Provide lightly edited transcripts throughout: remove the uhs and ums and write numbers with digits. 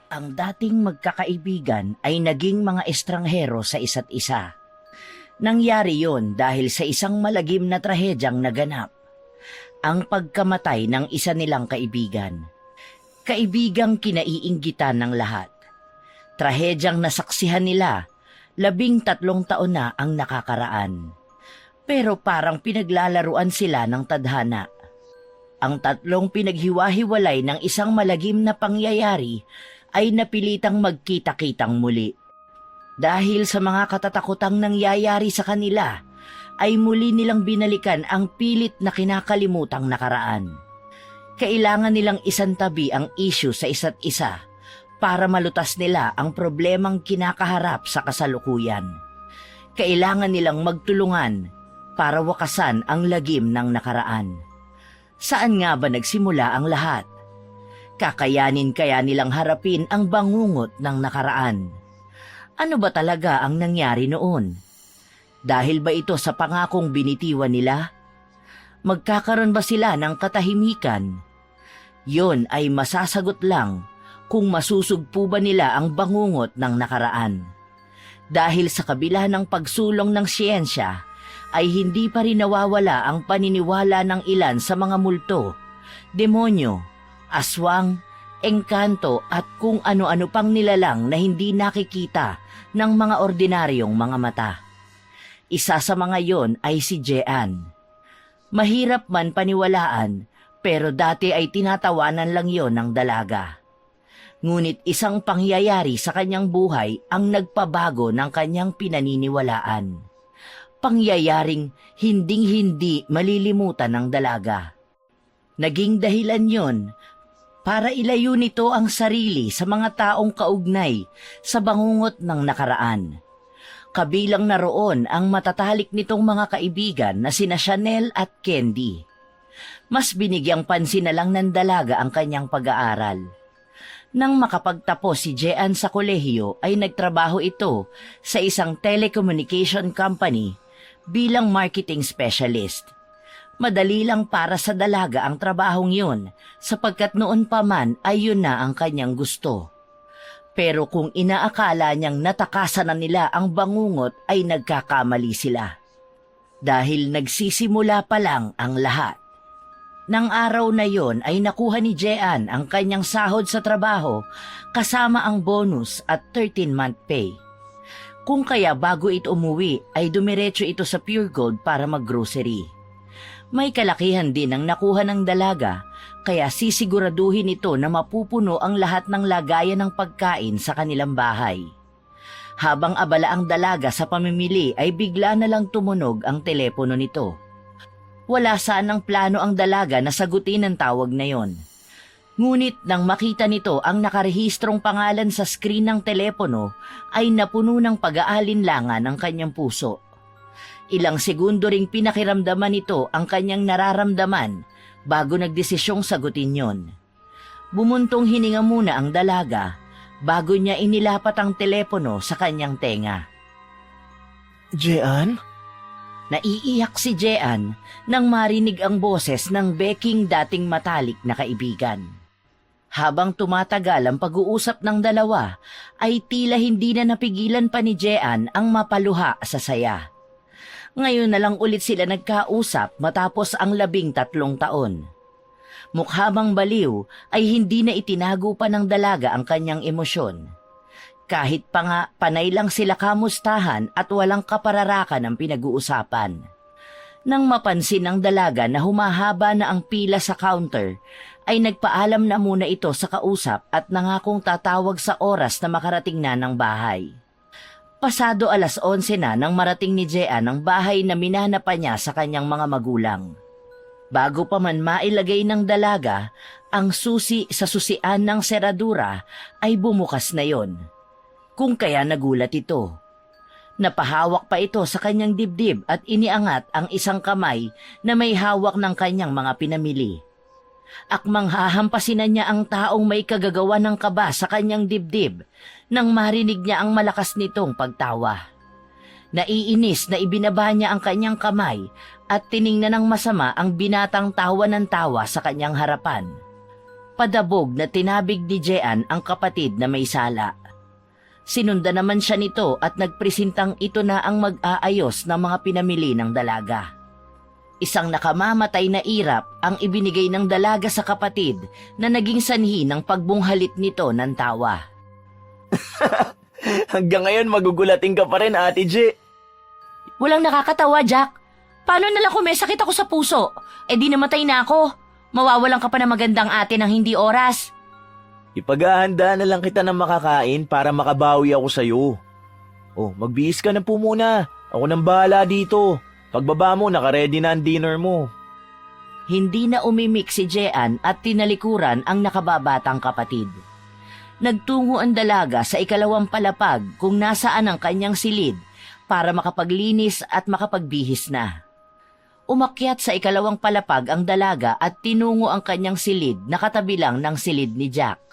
Ang dating magkakaibigan ay naging mga estranghero sa isa't isa. Nangyari yon dahil sa isang malagim na trahedyang naganap, ang pagkamatay ng isa nilang kaibigan. Kaibigang kinaiinggitan ng lahat. Trahedyang nasaksihan nila, 13 taon na ang nakakaraan. Pero parang pinaglalaruan sila ng tadhana. Ang tatlong pinaghiwa-hiwalay ng isang malagim na pangyayari ay napilitang magkita-kitang muli. Dahil sa mga katatakutang nangyayari sa kanila, ay muli nilang binalikan ang pilit na kinakalimutang nakaraan. Kailangan nilang isantabi ang issue sa isa't isa para malutas nila ang problemang kinakaharap sa kasalukuyan. Kailangan nilang magtulungan para wakasan ang lagim ng nakaraan. Saan nga ba nagsimula ang lahat? Kakayanin kaya nilang harapin ang bangungot ng nakaraan? Ano ba talaga ang nangyari noon? Dahil ba ito sa pangakong binitiwan nila? Magkakaroon ba sila ng katahimikan? Yon ay masasagot lang kung masusugpo ba nila ang bangungot ng nakaraan. Dahil sa kabila ng pagsulong ng siyensya, ay hindi pa rin nawawala ang paniniwala ng ilan sa mga multo, demonyo, aswang, engkanto at kung ano-ano pang nilalang na hindi nakikita ng mga ordinaryong mga mata. Isa sa mga yon ay si Jean. Mahirap man paniwalaan, pero dati ay tinatawanan lang yon ng dalaga. Ngunit isang pangyayari sa kanyang buhay ang nagpabago ng kanyang pinaniniwalaan. Pangyayaring hinding-hindi malilimutan ng dalaga. Naging dahilan yon para ilayo nito ang sarili sa mga taong kaugnay sa bangungot ng nakaraan. Kabilang na roon ang matatalik nitong mga kaibigan na sina Chanel at Candy. Mas binigyang pansin na lang ng dalaga ang kanyang pag-aaral. Nang makapagtapos si Jean sa kolehiyo ay nagtrabaho ito sa isang telecommunication company bilang marketing specialist. Madali lang para sa dalaga ang trabahong yun sapagkat noon pa man ay yun na ang kanyang gusto. Pero kung inaakala niyang natakasan na nila ang bangungot ay nagkakamali sila. Dahil nagsisimula pa lang ang lahat. Nang araw na yon ay nakuha ni Jean ang kanyang sahod sa trabaho kasama ang bonus at 13-month pay. Kung kaya bago ito umuwi ay dumiretso ito sa Pure Gold para maggrocery. May kalakihan din ang nakuha ng dalaga kaya sisiguraduhin ito na mapupuno ang lahat ng lagayan ng pagkain sa kanilang bahay. Habang abala ang dalaga sa pamimili ay bigla na lang tumunog ang telepono nito. Wala sanang plano ang dalaga na sagutin ang tawag na yon. Ngunit nang makita nito ang nakarehistrong pangalan sa screen ng telepono ay napuno ng pag-aalinlangan ang kanyang puso. Ilang segundo ring pinakiramdaman nito ang kanyang nararamdaman bago nagdesisyong sagutin yon. Bumuntong hininga muna ang dalaga bago niya inilapat ang telepono sa kanyang tenga. Jean? Naiiyak si Jean nang marinig ang boses ng beking dating matalik na kaibigan. Habang tumatagal ang pag-uusap ng dalawa, ay tila hindi na napigilan pa ni Jean ang mapaluha sa saya. Ngayon na lang ulit sila nagkausap matapos ang 13 taon. Mukha bang baliw ay hindi na itinago pa ng dalaga ang kanyang emosyon. Kahit pa nga panay lang sila kamustahan at walang kapararakan ang pinag-uusapan. Nang mapansin ng dalaga na humahaba na ang pila sa counter, ay nagpaalam na muna ito sa kausap at nangakong tatawag sa oras na makarating na ng bahay. Pasado 11:00 na nang marating ni Jean ang bahay na minana pa niya sa kanyang mga magulang. Bago pa man mailagay ng dalaga, ang susi sa susian ng seradura ay bumukas na yon. Kung kaya nagulat ito. Napahawak pa ito sa kanyang dibdib at iniangat ang isang kamay na may hawak ng kanyang mga pinamili. Akmang hahampasin na niya ang taong may kagagawa ng kaba sa kanyang dibdib nang marinig niya ang malakas nitong pagtawa. Naiinis na ibinaba niya ang kanyang kamay at tiningnan ng masama ang binatang tawa ng tawa sa kanyang harapan. Padabog na tinabig ni Jean ang kapatid na may sala. Sinundan naman siya nito at nagpresintang ito na ang mag-aayos ng mga pinamili ng dalaga. Isang nakamamatay na irap ang ibinigay ng dalaga sa kapatid na naging sanhi ng pagbunghalit nito ng tawa. Hanggang ngayon magugulating ka pa rin, Ate J. Walang nakakatawa, Jack. Paano nalang kung may sakit ako sa puso? Eh di namatay na ako. Mawawalan ka pa ng magandang ate ng hindi oras. Ipaghahanda na lang kita ng makakain para makabawi ako sa'yo. Oh, magbihis ka na po muna. Ako nang bahala dito. Pagbaba mo, nakaredy na ang dinner mo. Hindi na umimik si Jean at tinalikuran ang nakababatang kapatid. Nagtungo ang dalaga sa ikalawang palapag kung nasaan ang kanyang silid para makapaglinis at makapagbihis na. Umakyat sa ikalawang palapag ang dalaga at tinungo ang kanyang silid na katabi lang ng silid ni Jack.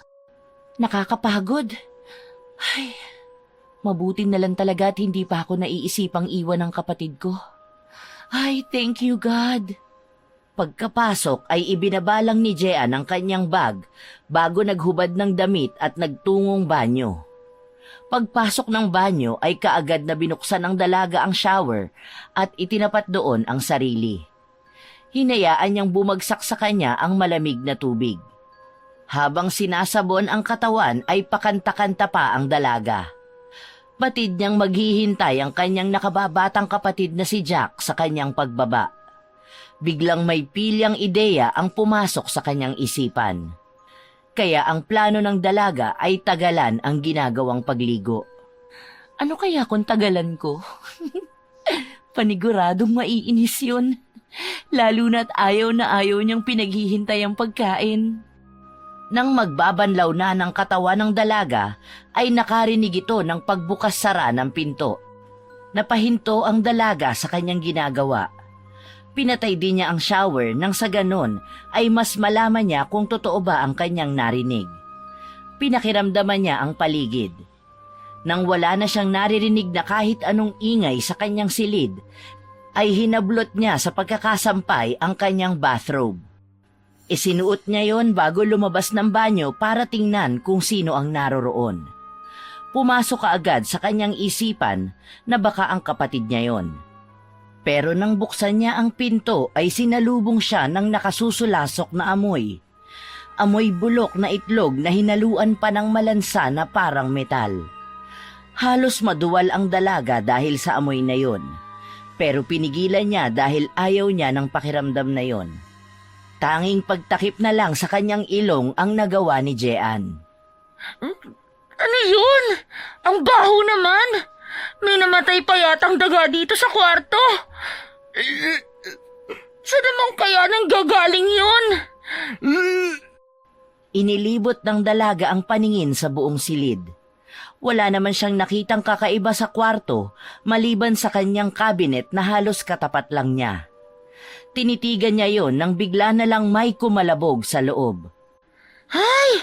Nakakapagod. Ay, mabuti na lang talaga at hindi pa ako naiisipang iwan ng kapatid ko. Ay, thank you God. Pagkapasok ay ibinabalang ni Jean ang kanyang bag bago naghubad ng damit at nagtungong banyo. Pagpasok ng banyo ay kaagad na binuksan ng dalaga ang shower at itinapat doon ang sarili. Hinayaan niyang bumagsak sa kanya ang malamig na tubig. Habang sinasabon ang katawan ay pakanta-kanta pa ang dalaga. Batid niyang maghihintay ang kanyang nakababatang kapatid na si Jack sa kanyang pagbaba. Biglang may pilyang ideya ang pumasok sa kanyang isipan. Kaya ang plano ng dalaga ay tagalan ang ginagawang pagligo. Ano kaya kung tagalan ko? Paniguradong maiinis yun. Lalo na't ayaw na ayaw niyang pinaghihintay ang pagkain. Nang magbabanlaw na ng katawan ng dalaga, ay nakarinig ito ng pagbukas-sara ng pinto. Napahinto ang dalaga sa kanyang ginagawa. Pinatay din niya ang shower nang sa ganon ay mas malaman niya kung totoo ba ang kanyang narinig. Pinakiramdaman niya ang paligid. Nang wala na siyang naririnig na kahit anong ingay sa kanyang silid, ay hinablot niya sa pagkakasampay ang kanyang bathrobe. Isinuot niya yon bago lumabas ng banyo para tingnan kung sino ang naroroon. Pumasok kaagad sa kanyang isipan na baka ang kapatid niya yon. Pero nang buksan niya ang pinto ay sinalubong siya ng nakasusulasok na amoy. Amoy bulok na itlog na hinaluan pa ng malansa na parang metal. Halos maduwal ang dalaga dahil sa amoy na yon. Pero pinigilan niya dahil ayaw niya ng pakiramdam na yon. Tanging pagtakip na lang sa kanyang ilong ang nagawa ni Jean. Ano yun? Ang baho naman! May namatay pa yatang daga dito sa kwarto. Saan naman kaya nang gagaling yun? Inilibot ng dalaga ang paningin sa buong silid. Wala naman siyang nakitang kakaiba sa kwarto maliban sa kanyang cabinet na halos katapat lang niya. Tinitigan niya yon nang bigla na lang may kumalabog sa loob. Ay!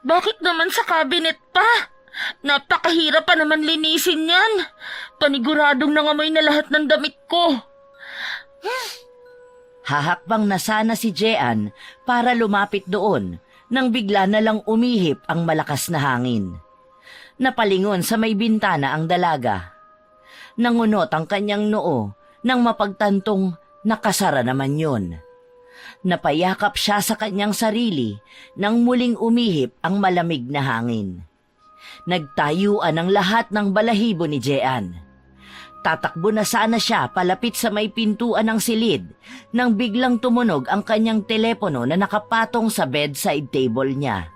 Bakit naman sa cabinet pa? Napakahirap pa naman linisin yan. Paniguradong nangamoy na lahat ng damit ko. Hahakbang na sana si Jean para lumapit doon nang bigla na lang umihip ang malakas na hangin. Napalingon sa may bintana ang dalaga. Nangunot ang kanyang noo nang mapagtantong nakasara naman yun. Napayakap siya sa kanyang sarili nang muling umihip ang malamig na hangin. Nagtayuan ang lahat ng balahibo ni Jean. Tatakbo na sana siya palapit sa may pintuan ng silid nang biglang tumunog ang kanyang telepono na nakapatong sa bedside table niya.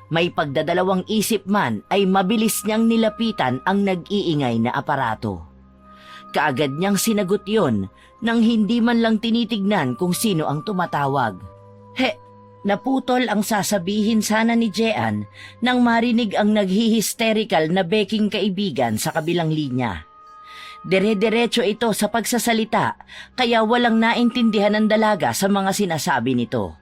May pagdadalawang isip man ay mabilis niyang nilapitan ang nag-iingay na aparato. Kaagad niyang sinagot yon nang hindi man lang tinitignan kung sino ang tumatawag. Naputol ang sasabihin sana ni Jean nang marinig ang naghihisterical na beking kaibigan sa kabilang linya. Dire-diretso ito sa pagsasalita kaya walang naintindihan ng dalaga sa mga sinasabi nito.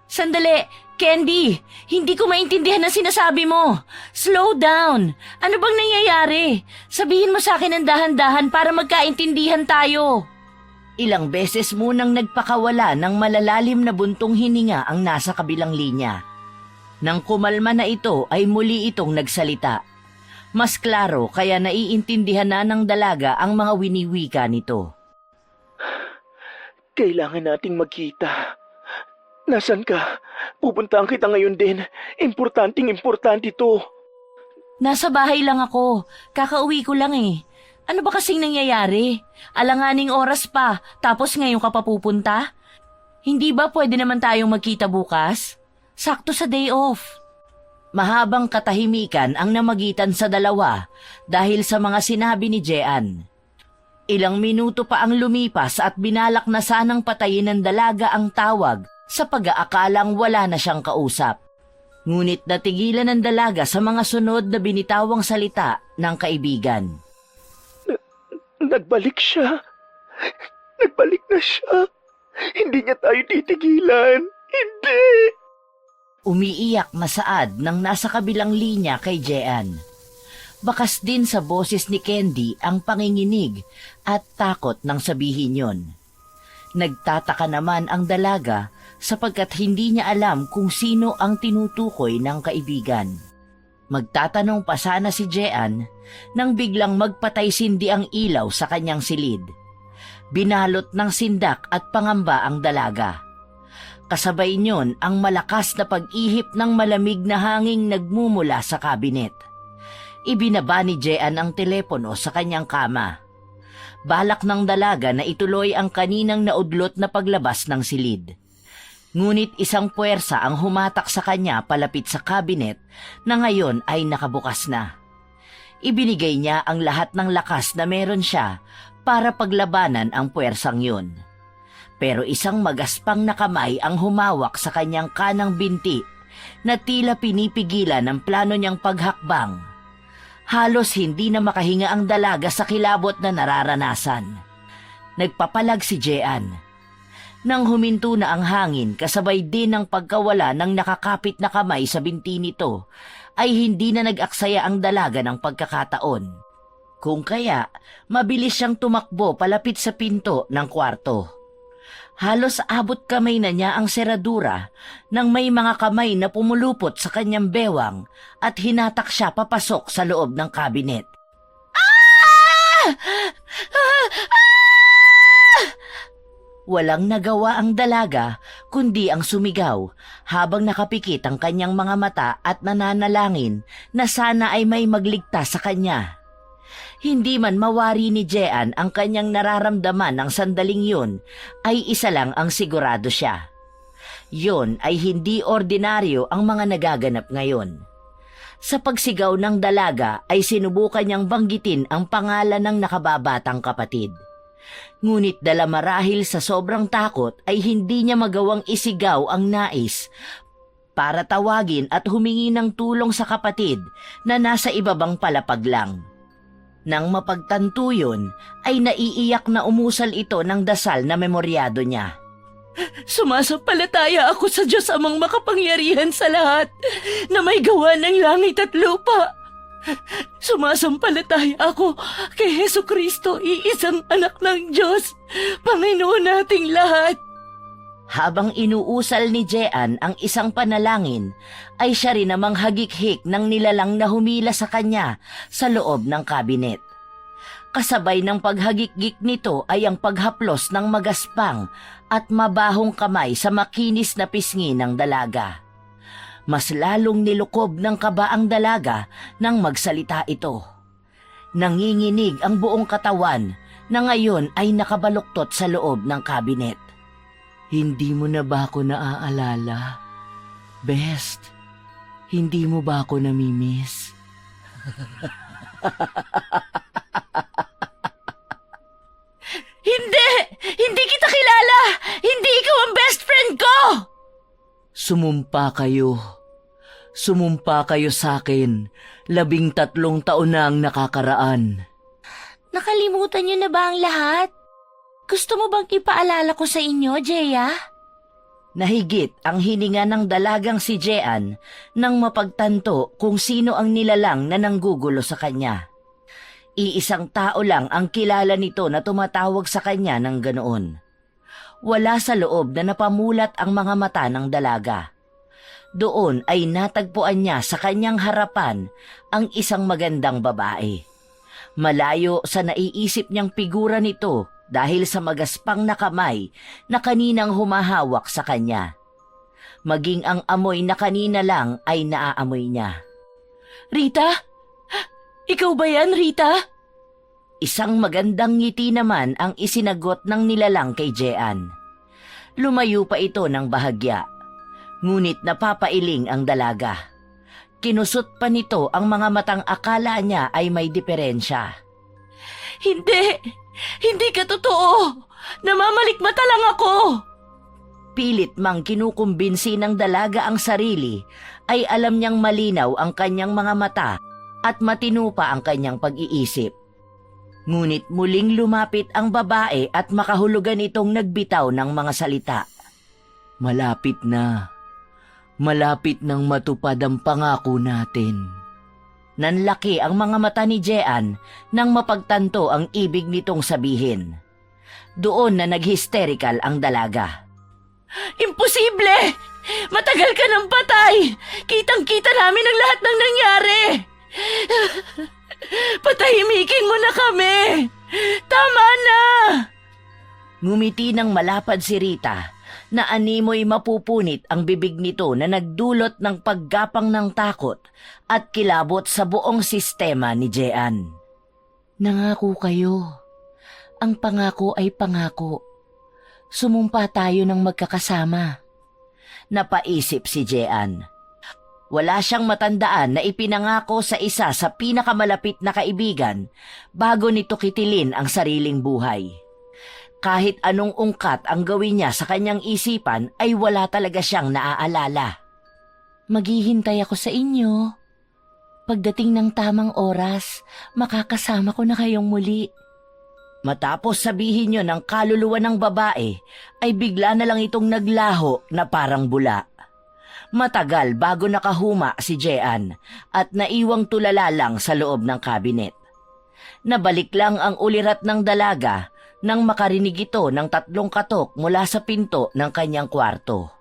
Sandali! Candy! Hindi ko maintindihan ang sinasabi mo! Slow down! Ano bang nangyayari? Sabihin mo sa akin ng dahan-dahan para magkaintindihan tayo! Ilang beses munang nagpakawala ng malalalim na buntong hininga ang nasa kabilang linya. Nang kumalma na ito ay muli itong nagsalita. Mas klaro kaya naiintindihan na ng dalaga ang mga winiwika nito. Kailangan nating magkita. Nasaan ka? Pupuntahan kita ngayon din. Importante to. Nasa bahay lang ako. Kakauwi ko lang eh. Ano ba kasing nangyayari? Alanganing oras pa, tapos ngayon ka pa pupunta? Hindi ba pwede naman tayong magkita bukas? Sakto sa day off. Mahabang katahimikan ang namagitan sa dalawa dahil sa mga sinabi ni Jean. Ilang minuto pa ang lumipas at binalak na sanang patayin ng dalaga ang tawag sa pag-aakalang wala na siyang kausap. Ngunit natigilan ng dalaga sa mga sunod na binitawang salita ng kaibigan. Nagbalik siya. Nagbalik na siya. Hindi niya tayo titigilan. Hindi! Umiiyak na saad ng nasa kabilang linya kay Jean. Bakas din sa boses ni Candy ang panginginig at takot nang sabihin yon. Nagtataka naman ang dalaga sapagkat hindi niya alam kung sino ang tinutukoy ng kaibigan. Magtatanong pa sana si Jean nang biglang magpatay-sindi ang ilaw sa kanyang silid. Binalot ng sindak at pangamba ang dalaga. Kasabay niyon ang malakas na pag-ihip ng malamig na hanging nagmumula sa kabinet. Ibinaba ni Jean ang telepono sa kanyang kama. Balak ng dalaga na ituloy ang kaninang naudlot na paglabas ng silid. Ngunit isang puwersa ang humatak sa kanya palapit sa kabinet na ngayon ay nakabukas na. Ibinigay niya ang lahat ng lakas na meron siya para paglabanan ang puwersang yun. Pero isang magaspang na kamay ang humawak sa kanyang kanang binti na tila pinipigilan ang plano niyang paghakbang. Halos hindi na makahinga ang dalaga sa kilabot na nararanasan. Nagpapalag si Jean. Nang huminto na ang hangin kasabay din ng pagkawala ng nakakapit na kamay sa binti nito, ay hindi na nag-aksaya ang dalaga ng pagkakataon. Kung kaya, mabilis siyang tumakbo palapit sa pinto ng kwarto. Halos abot kamay na niya ang seradura nang may mga kamay na pumulupot sa kanyang bewang at hinatak siya papasok sa loob ng kabinet. Ah! Walang nagawa ang dalaga kundi ang sumigaw habang nakapikit ang kanyang mga mata at nananalangin na sana ay may magligtas sa kanya. Hindi man mawari ni Jean ang kanyang nararamdaman ng sandaling yun, ay isa lang ang sigurado siya. Yun ay hindi ordinaryo ang mga nagaganap ngayon. Sa pagsigaw ng dalaga ay sinubukan niyang banggitin ang pangalan ng nakababatang kapatid. Ngunit dala marahil sa sobrang takot ay hindi niya magawang isigaw ang nais para tawagin at humingi ng tulong sa kapatid na nasa ibabang palapag lang. Nang mapagtanto yun, ay naiiyak na umusal ito ng dasal na memoryado niya. Sumasampalataya ako sa Diyos Amang makapangyarihan sa lahat na may gawa ng langit at lupa. Sumasampalataya ako kay Hesukristo, iisang anak ng Diyos, Panginoon nating lahat. Habang inuusal ni Jean ang isang panalangin, ay siya rin namang hagik-hik ng nilalang na humila sa kanya sa loob ng kabinet. Kasabay ng paghagik-gik nito ay ang paghaplos ng magaspang at mabahong kamay sa makinis na pisngi ng dalaga. Mas lalong nilukob ng kaba ang dalaga nang magsalita ito. Nanginginig ang buong katawan na ngayon ay nakabaluktot sa loob ng kabinet. Hindi mo na ba ako naaalala? Best, hindi mo ba ako namimiss? Hindi! Hindi kita kilala! Hindi ikaw ang best friend ko! Sumumpa kayo. Sumumpa kayo sa akin. 13 taon na ang nakakaraan. Nakalimutan niyo na ba ang lahat? Gusto mo bang ipaalala ko sa inyo, Jeya? Nahigit ang hininga ng dalagang si Jean nang mapagtanto kung sino ang nilalang na nanggugulo sa kanya. Iisang tao lang ang kilala nito na tumatawag sa kanya ng ganoon. Wala sa loob na napamulat ang mga mata ng dalaga. Doon ay natagpuan niya sa kanyang harapan ang isang magandang babae. Malayo sa naiisip niyang figura nito dahil sa magaspang na kamay na kaninang humahawak sa kanya. Maging ang amoy na kanina lang ay naaamoy niya. "Rita? Ikaw ba yan, Rita?" Isang magandang ngiti naman ang isinagot ng nilalang kay Jean. Lumayo pa ito ng bahagya. Ngunit napapailing ang dalaga. Kinusot pa nito ang mga matang akala niya ay may diferensya. "Hindi! Hindi ka totoo! Namamalikmata lang ako!" Pilit mang kinukumbinsi ng dalaga ang sarili, ay alam niyang malinaw ang kanyang mga mata at matino pa ang kanyang pag-iisip. Ngunit muling lumapit ang babae at makahulugan itong nagbitaw ng mga salita. "Malapit na. Malapit nang matupad ang pangako natin." Nanlaki ang mga mata ni Jean nang mapagtanto ang ibig nitong sabihin. Doon na nag-hysterical ang dalaga. "Imposible! Matagal ka ng patay! Kitang-kita namin ang lahat ng nangyari! Patahimikin mo na kami! Tama na!" Ngumiti ng malapad si Rita na animoy mapupunit ang bibig nito na nagdulot ng paggapang ng takot at kilabot sa buong sistema ni Jean. "Nangako kayo. Ang pangako ay pangako. Sumumpa tayo ng magkakasama." Napaisip si Jean. Wala siyang matandaan na ipinangako sa isa sa pinakamalapit na kaibigan bago nito kitilin ang sariling buhay. Kahit anong ungkat ang gawin niya sa kanyang isipan ay wala talaga siyang naaalala. "Maghihintay ako sa inyo. Pagdating ng tamang oras, makakasama ko na kayong muli." Matapos sabihin niyo ng kaluluwa ng babae, ay bigla na lang itong naglaho na parang bula. Matagal bago nakahuma si Jean at naiwang tulala lang sa loob ng kabinet. Nabalik lang ang ulirat ng dalaga nang makarinig ito ng 3 katok mula sa pinto ng kanyang kwarto.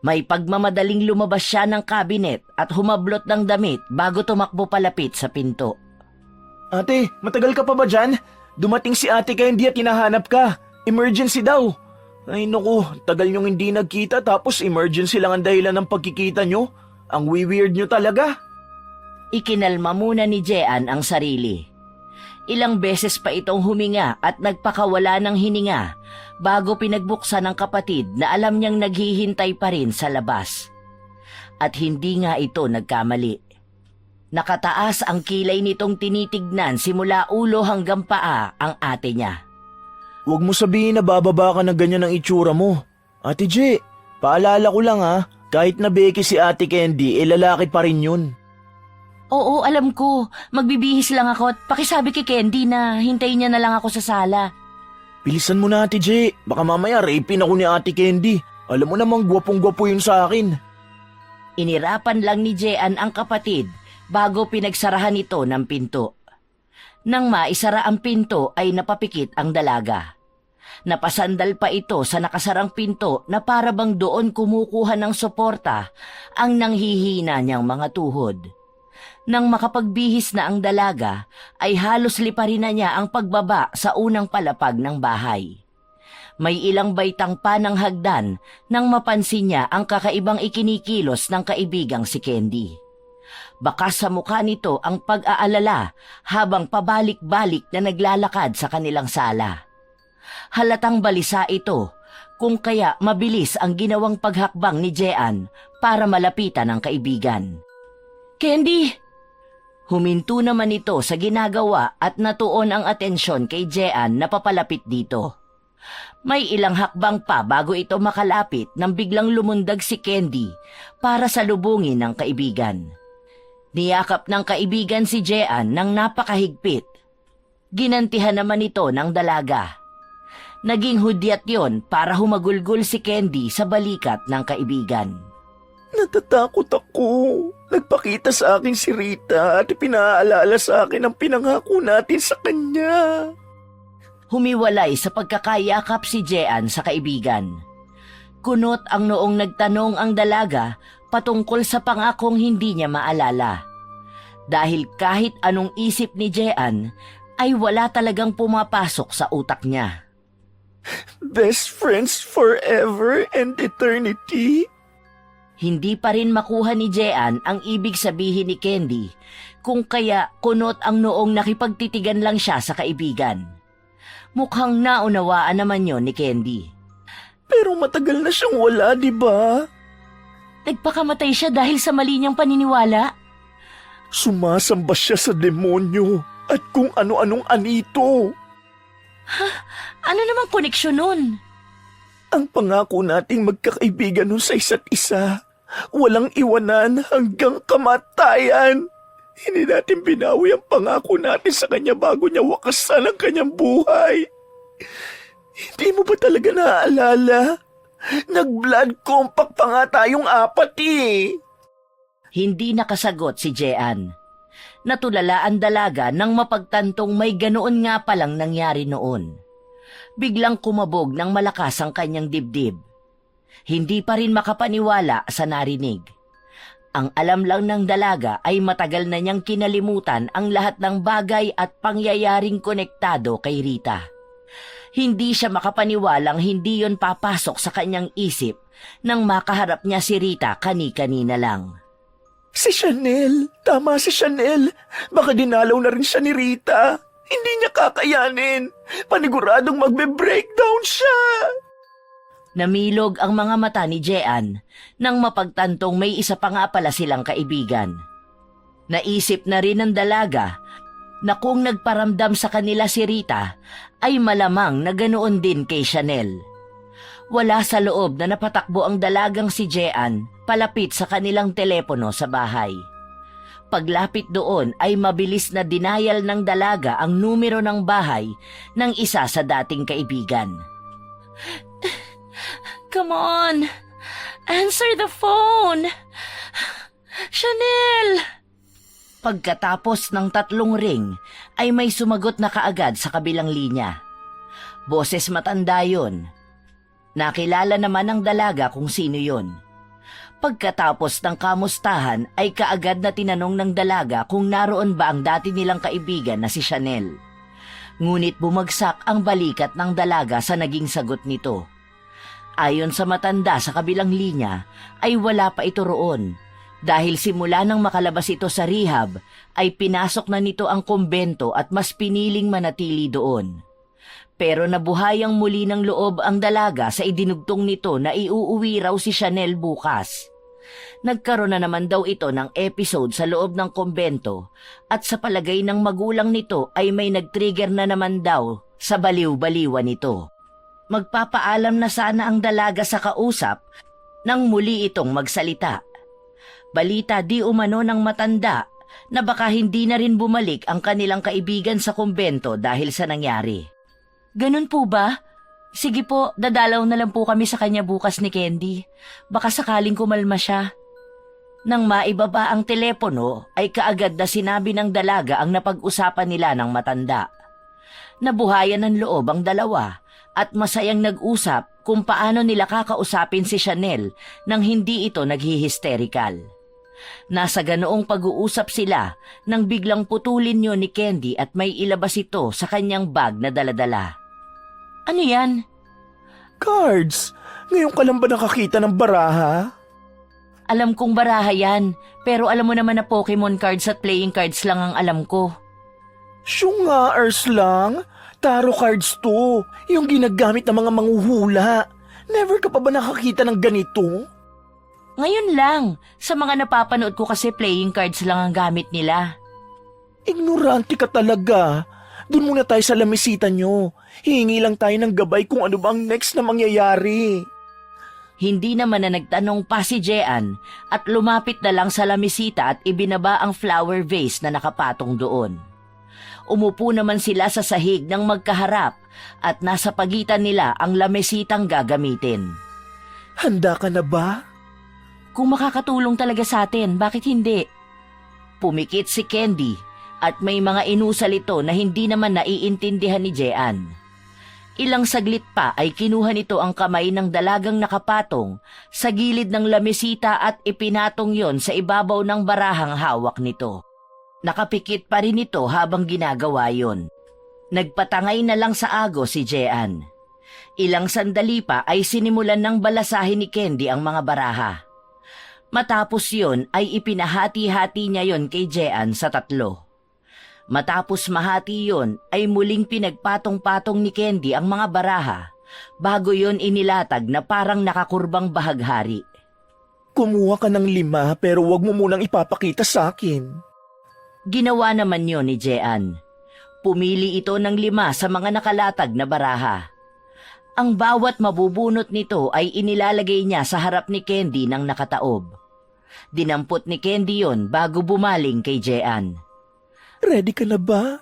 May pagmamadaling lumabas siya ng kabinet at humablot ng damit bago tumakbo palapit sa pinto. Ate, matagal ka pa ba dyan? Dumating si ate Candy at hinahanap ka. Emergency daw. Ay naku, tagal niyong hindi nagkita tapos emergency lang ang dahilan ng pagkikita niyo. Ang weird niyo talaga. Ikinalma muna ni Jean ang sarili. Ilang beses pa itong huminga at nagpakawala ng hininga bago pinagbuksan ng kapatid na alam niyang naghihintay pa rin sa labas. At hindi nga ito nagkamali. Nakataas ang kilay nitong tinitignan simula ulo hanggang paa ang ate niya. Huwag mo sabihin na bababa ka na ganyan ang itsura mo. Ate J, paalala ko lang ha, kahit na beke si ate Candy, lalaki pa rin yun. Oo, alam ko. Magbibihis lang ako at pakisabi kay Candy na hintayin niya na lang ako sa sala. Bilisan mo na ate J, baka mamaya rapin ako ni ate Candy. Alam mo namang gwapong-gwapo yun sa akin. Inirapan lang ni Jean ang kapatid bago pinagsarahan ito ng pinto. Nang maisara ang pinto ay napapikit ang dalaga. Napasandal pa ito sa nakasarang pinto na para bang doon kumukuha ng suporta ang nanghihina niyang mga tuhod. Nang makapagbihis na ang dalaga, ay halos liparin na niya ang pagbaba sa unang palapag ng bahay. May ilang baitang pa ng hagdan nang mapansin niya ang kakaibang ikinikilos ng kaibigang si Candy. Baka sa mukha nito ang pag-aalala habang pabalik-balik na naglalakad sa kanilang sala. Halatang balisa ito, kung kaya mabilis ang ginawang paghakbang ni Jean para malapitan ang kaibigan. "Candy!" Huminto naman ito sa ginagawa at natuon ang atensyon kay Jean na papalapit dito. May ilang hakbang pa bago ito makalapit nang biglang lumundag si Candy para salubungin ng kaibigan. Niyakap ng kaibigan si Jean ng napakahigpit. Ginantihan naman ito ng dalaga. Naging hudyat yon para humagulgol si Candy sa balikat ng kaibigan. Natatakot ako. Nagpakita sa akin si Rita at pinaalala sa akin ang pinangako natin sa kanya. Humiwalay sa pagkakayakap si Jean sa kaibigan. Kunot ang noong nagtanong ang dalaga patungkol sa pangakong hindi niya maalala. Dahil kahit anong isip ni Jean, ay wala talagang pumapasok sa utak niya. Best friends forever and eternity? Hindi pa rin makuha ni Jean ang ibig sabihin ni Candy, kung kaya kunot ang noong nakipagtitigan lang siya sa kaibigan. Mukhang naunawaan naman yon ni Candy. Pero matagal na siyang wala, di ba? Nagpakamatay siya dahil sa mali niyang paniniwala? Sumasamba siya sa demonyo at kung ano-anong anito. Ano namang koneksyon nun? Ang pangako nating magkakaibigan nun sa isa't isa, walang iwanan hanggang kamatayan. Hindi natin binawi ang pangako natin sa kanya bago niya wakasan ang kanyang buhay. Hindi mo ba talaga naaalala? Nag-blood compact pa nga tayong apat eh. Hindi nakasagot si Jean. Natulala ang dalaga nang mapagtantong may ganoon nga palang nangyari noon. Biglang kumabog ng malakas ang kanyang dibdib. Hindi pa rin makapaniwala sa narinig. Ang alam lang ng dalaga ay matagal na niyang kinalimutan ang lahat ng bagay at pangyayaring konektado kay Rita. Hindi siya makapaniwalang hindi yon papasok sa kanyang isip nang makaharap niya si Rita kani-kanina lang. Si Chanel, tama si Chanel. Baka dinalaw na rin siya ni Rita. Hindi niya kakayanin. Paniguradong magbe-breakdown siya. Namilog ang mga mata ni Jean nang mapagtantong may isa pa nga pala silang kaibigan. Naisip na rin ng dalaga na kung nagparamdam sa kanila si Rita ay malamang na ganoon din kay Chanel. Wala sa loob na napatakbo ang dalagang si Jean palapit sa kanilang telepono sa bahay. Paglapit doon ay mabilis na dinayal ng dalaga ang numero ng bahay ng isa sa dating kaibigan. Come on! Answer the phone! Chanel! Pagkatapos ng 3 ring, ay may sumagot na kaagad sa kabilang linya. Boses matanda yon. Nakilala naman ng dalaga kung sino yon. Pagkatapos ng kamustahan ay kaagad na tinanong ng dalaga kung naroon ba ang dati nilang kaibigan na si Chanel. Ngunit bumagsak ang balikat ng dalaga sa naging sagot nito. Ayon sa matanda sa kabilang linya ay wala pa ito roon dahil simula nang makalabas ito sa rehab ay pinasok na nito ang kumbento at mas piniling manatili doon. Pero nabuhayang muli ng loob ang dalaga sa idinugtong nito na iuuwi raw si Chanel bukas. Nagkaroon na naman daw ito ng episode sa loob ng kumbento at sa palagay ng magulang nito ay may nag-trigger na naman daw sa baliw-baliwan nito. Magpapaalam na sana ang dalaga sa kausap nang muli itong magsalita. Balita di umano ng matanda na baka hindi na rin bumalik ang kanilang kaibigan sa kumbento dahil sa nangyari. Ganun po ba? Sige po, dadalaw na lang po kami sa kanya bukas ni Candy. Baka sakaling kumalma siya. Nang maibaba ang telepono ay kaagad na sinabi ng dalaga ang napag-usapan nila ng matanda. Nabuhayan ng loob ang dalawa at masayang nag-usap kung paano nila kakausapin si Chanel nang hindi ito naghihisterikal. Nasa ganoong pag-uusap sila nang biglang putulin yun ni Candy at may ilabas ito sa kanyang bag na daladala. Ano yan? Cards! Ngayon ka lang ba nakakita ng baraha? Alam kong baraha yan, pero alam mo naman na Pokemon cards at playing cards lang ang alam ko. Syungars lang? Tarot cards to, yung ginagamit ng mga manghuhula. Never ka pa ba nakakita ng ganito? Ngayon lang, sa mga napapanood ko kasi playing cards lang ang gamit nila. Ignorante ka talaga. Doon muna tayo sa lamisita nyo. Hihingi lang tayo ng gabay kung ano ba ang next na mangyayari. Hindi naman na nagtanong pa si Jean at lumapit na lang sa lamisita at ibinaba ang flower vase na nakapatong doon. Umupo naman sila sa sahig ng magkaharap at nasa pagitan nila ang lamesitang gagamitin. Handa ka na ba? Kung makakatulong talaga sa atin, bakit hindi? Pumikit si Candy at may mga inusal ito na hindi naman naiintindihan ni Jean. Ilang saglit pa ay kinuha nito ang kamay ng dalagang nakapatong sa gilid ng lamesita at ipinatong yon sa ibabaw ng barahang hawak nito. Nakapikit pa rin ito habang ginagawa yon. Nagpatangay na lang sa agos si Jean. Ilang sandali pa ay sinimulan ng balasahin ni Candy ang mga baraha. Matapos yon ay ipinahati-hati niya yon kay Jean sa 3. Matapos mahati yon ay muling pinagpatong-patong ni Candy ang mga baraha bago yon inilatag na parang nakakurbang bahaghari. Kumuha ka ng 5 pero wag mo munang ipapakita sa akin. Ginawa naman yon ni Jean. Pumili ito ng 5 sa mga nakalatag na baraha. Ang bawat mabubunot nito ay inilalagay niya sa harap ni Candy ng nakataob. Dinampot ni Candy yon bago bumaling kay Jean. Ready ka na ba?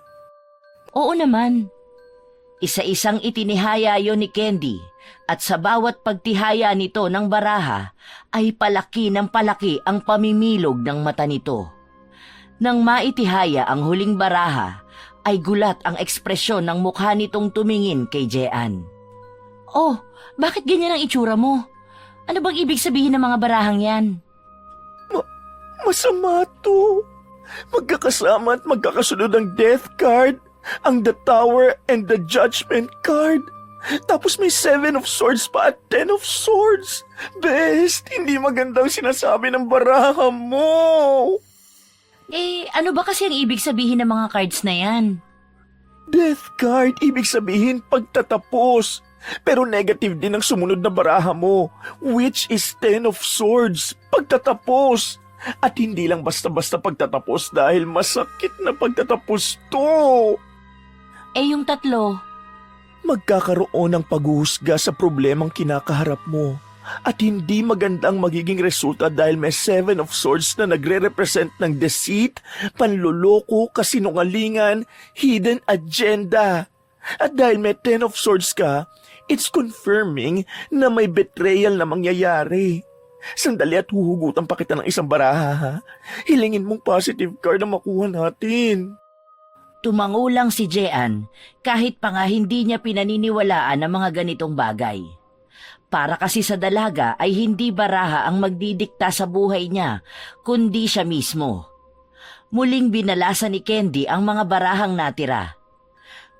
Oo naman. Isa-isang itinihaya yon ni Candy at sa bawat pagtihaya nito ng baraha ay palaki ng palaki ang pamimilog ng mata nito. Nang maitihaya ang huling baraha ay gulat ang ekspresyon ng mukha nitong tumingin kay Jean. Oh, bakit ganyan ang itsura mo? Ano bang ibig sabihin ng mga barahang yan? Masama to. Magkakasama at magkakasunod ang death card, ang the tower and the judgment card. Tapos may 7 of swords pa at 10 of swords. Best, hindi magandang sinasabi ng baraha mo. Ano ba kasi ang ibig sabihin ng mga cards na yan? Death card, ibig sabihin pagtatapos. Pero negative din ang sumunod na baraha mo, which is 10 of swords, pagtatapos. At hindi lang basta-basta pagtatapos dahil masakit na pagtatapos to. Yung 3. Magkakaroon ng paghuhusga sa problemang kinakaharap mo. At hindi magandang magiging resulta dahil may 7 of swords na nagre-represent ng deceit, panluloko, kasinungalingan, hidden agenda. At dahil may 10 of swords ka, it's confirming na may betrayal na mangyayari. Sandali at huhugutan pa kita ng isang baraha, ha? Hilingin mong positive card na makuha natin. Tumangulang si Jean kahit pa nga hindi niya pinaniniwalaan ang mga ganitong bagay. Para kasi sa dalaga ay hindi baraha ang magdidikta sa buhay niya, kundi siya mismo. Muling binalasan ni Candy ang mga barahang natira.